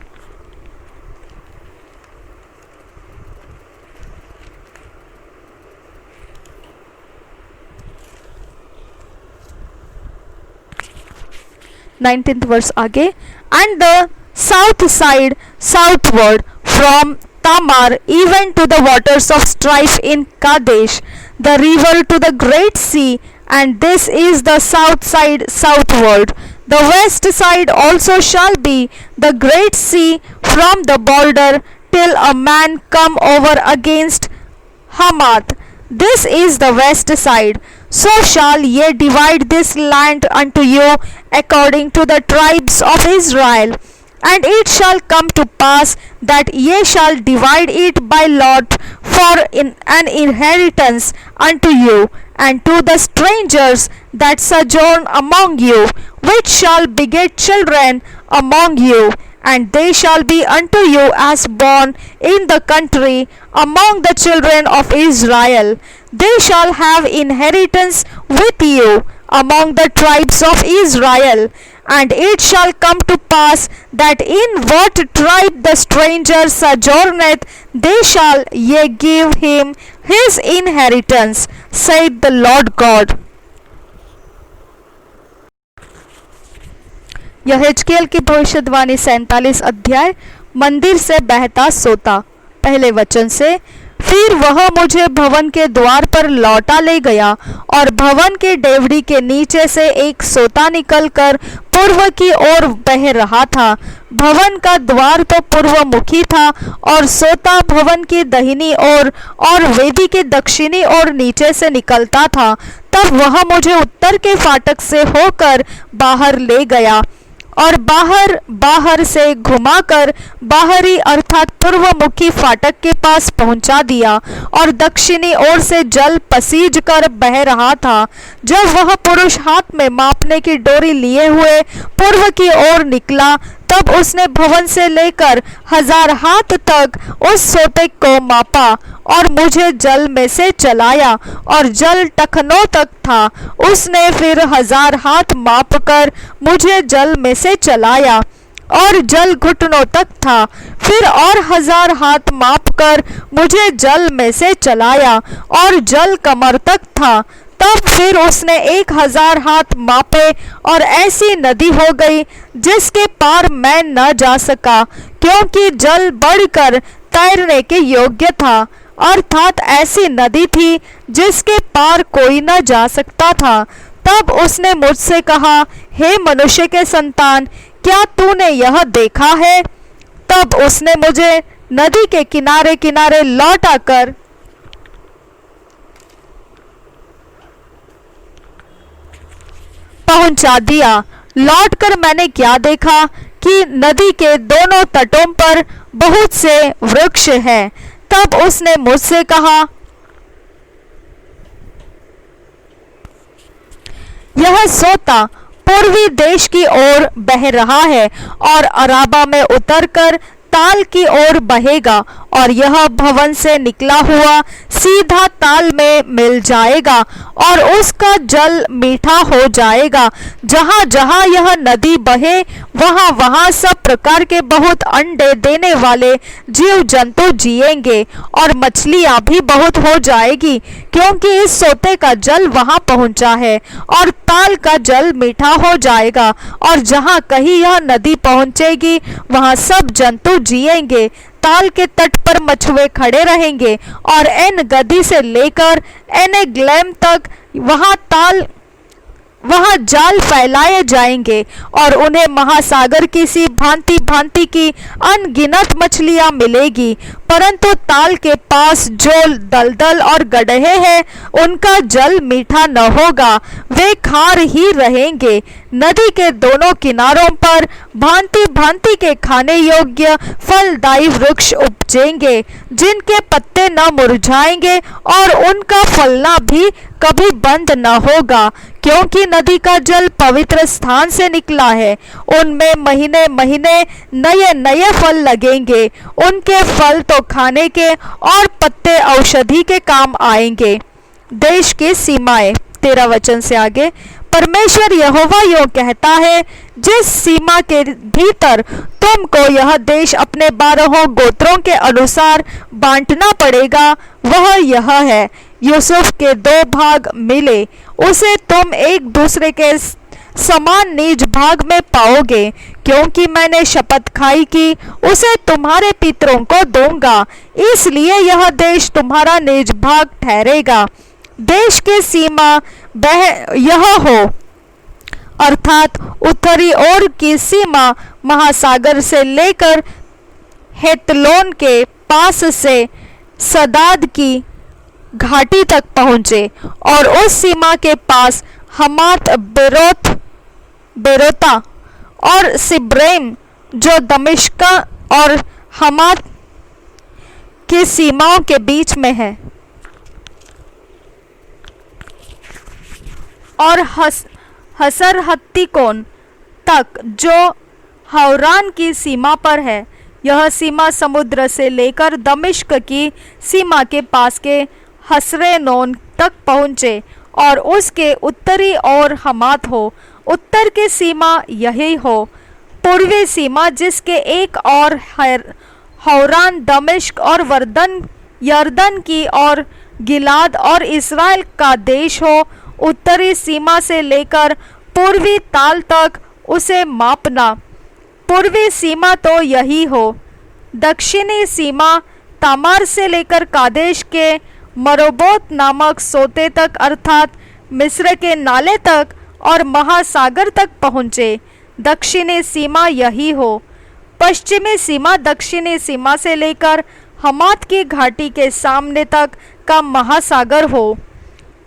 Nineteenth verse आगे. And the south side southward from Tamar even to the waters of strife in Kadesh, the river to the great sea, and this is the south side southward. The west side also shall be the great sea from the border till a man come over against Hamath. This is the west side. So shall ye divide this land unto you according to the tribes of Israel. And it shall come to pass that ye shall divide it by lot for an inheritance unto you, and to the strangers that sojourn among you, which shall beget children among you, and they shall be unto you as born in the country among the children of Israel. They shall have inheritance with you among the tribes of Israel. And it shall come to pass that in what tribe the stranger sojourneth, they shall ye give him his inheritance, saith the Lord God. यहेजकेल की भविष्यवाणी 47 अध्याय। मंदिर से बहता सोता। पहले वचन से, फिर वह मुझे भवन के द्वार पर लौटा ले गया और भवन के डेवढ़ी के नीचे से एक सोता निकलकर पूर्व की ओर बह रहा था। भवन का द्वार तो पूर्वमुखी था और सोता भवन की दाहिनी ओर और वेदी के दक्षिणी ओर नीचे से निकलता था। तब वह मुझे उत्तर के फाटक से होकर बाहर ले गया और बाहर से घुमाकर बाहरी अर्थात पूर्वमुखी फाटक के पास पहुंचा दिया और दक्षिणी ओर से जल पसीज कर बह रहा था। जब वह पुरुष हाथ में मापने की डोरी लिए हुए पूर्व की ओर निकला, तब उसने भवन से लेकर 1000 हाथ तक उस सोते को मापा और मुझे जल में से चलाया और जल टखनों तक था। उसने फिर 1000 हाथ मापकर मुझे जल में से चलाया और जल घुटनों तक था। फिर और 1000 हाथ मापकर मुझे जल में से चलाया और जल कमर तक था। तब फिर उसने 1000 हाथ मापे और ऐसी नदी हो गई जिसके पार मैं न जा सका, क्योंकि जल बढ़कर तैरने के योग्य था, अर्थात ऐसी नदी थी जिसके पार कोई न जा सकता था। तब उसने मुझसे कहा, हे मनुष्य के संतान, क्या तूने यह देखा है? तब उसने मुझे नदी के किनारे किनारे लौटाकर पहुंचा दिया। लौटकर मैंने क्या देखा कि नदी के दोनों तटों पर बहुत से वृक्ष हैं। तब उसने मुझसे कहा, यह सोता पूर्वी देश की ओर बह रहा है और अराबा में उतरकर ताल की ओर बहेगा और यह भवन से निकला हुआ सीधा ताल में मिल जाएगा और उसका जल मीठा हो जाएगा। जहाँ जहाँ यह नदी बहे वहाँ वहाँ सब प्रकार के बहुत अंडे देने वाले जीव जंतु जिएंगे और मछलियाँ भी बहुत हो जाएगी, क्योंकि इस सोते का जल वहाँ पहुँचा है और ताल का जल मीठा हो जाएगा। और जहाँ कहीं यह नदी पहुँचेगी वहाँ सब जंतु जिएंगे। ताल के तट पर मछुए खड़े रहेंगे और एन गदी से लेकर एन ग्लैम तक वहाँ जाल फैलाए जाएंगे और उन्हें महासागर की सी भांति भांति की अनगिनत मछलियां मिलेगी। परंतु ताल के पास जो दलदल और गड्ढे हैं उनका जल मीठा न होगा, वे खार ही रहेंगे। नदी के दोनों किनारों पर भांति भांति के खाने योग्य फलदायी वृक्ष उपजेंगे, जिनके पत्ते न मुरझाएंगे और उनका फलना भी कभी बंद न होगा, क्योंकि नदी का जल पवित्र स्थान से निकला है। उनमें महीने महीने नए नए फल लगेंगे। उनके फल तो खाने के और पत्ते औषधि के काम आएंगे। देश की सीमाएं 13 वचन से आगे। परमेश्वर यहोवा यूं कहता है, जिस सीमा के भीतर तुमको यह देश अपने 12 गोत्रों के अनुसार बांटना पड़ेगा वह यह है, यूसुफ के 2 भाग मिले, उसे तुम एक दूसरे के समान निज भाग में पाओगे, क्योंकि मैंने शपथ खाई कि उसे तुम्हारे पितरों को दूंगा, इसलिए यह देश तुम्हारा निज भाग ठहरेगा। देश की सीमा यह हो, अर्थात उत्तरी ओर की सीमा महासागर से लेकर हेतलोन के पास से सदाद की घाटी तक पहुँचे और उस सीमा के पास हमात बेरोता और सिब्रेम जो दमिश्क और हमात की सीमाओं के बीच में है, और हसर हत्तिकोन तक जो हौरान की सीमा पर है। यह सीमा समुद्र से लेकर दमिश्क की सीमा के पास के हसरेनोन तक पहुँचे और उसके उत्तरी ओर हमात हो। उत्तर की सीमा यही हो। पूर्वी सीमा जिसके एक और हौरान, दमिश्क और वर्दन, यर्दन की और गिलाद और इस्राएल का देश हो। उत्तरी सीमा से लेकर पूर्वी ताल तक उसे मापना। पूर्वी सीमा तो यही हो। दक्षिणी सीमा तामार से लेकर कादेश के मरोबोत नामक सोते तक अर्थात मिस्र के नाले तक और महासागर तक पहुँचे। दक्षिणी सीमा यही हो। पश्चिमी सीमा दक्षिणी सीमा से लेकर हमात की घाटी के सामने तक का महासागर हो।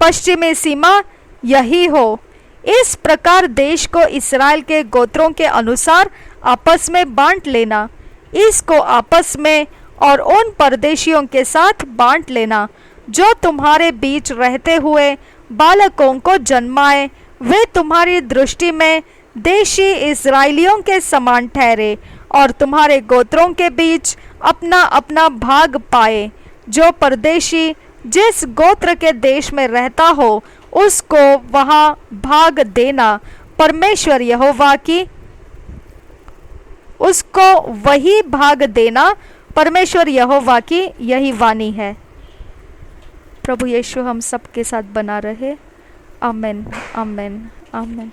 पश्चिमी सीमा यही हो। इस प्रकार देश को इस्राएल के गोत्रों के अनुसार आपस में बांट लेना। इसको आपस में और उन परदेशियों के साथ बांट लेना जो तुम्हारे बीच रहते हुए बालकों को जन्माए। वे तुम्हारी दृष्टि में देशी इस्राएलियों के समान ठहरे और तुम्हारे गोत्रों के बीच अपना अपना भाग पाए। जो परदेशी जिस गोत्र के देश में रहता हो उसको वहाँ भाग देना। परमेश्वर यहोवा की उसको वही भाग देना। परमेश्वर यहोवा की यही वाणी है। प्रभु यीशु हम सबके साथ बना रहे। आमेन, आमेन, आमेन।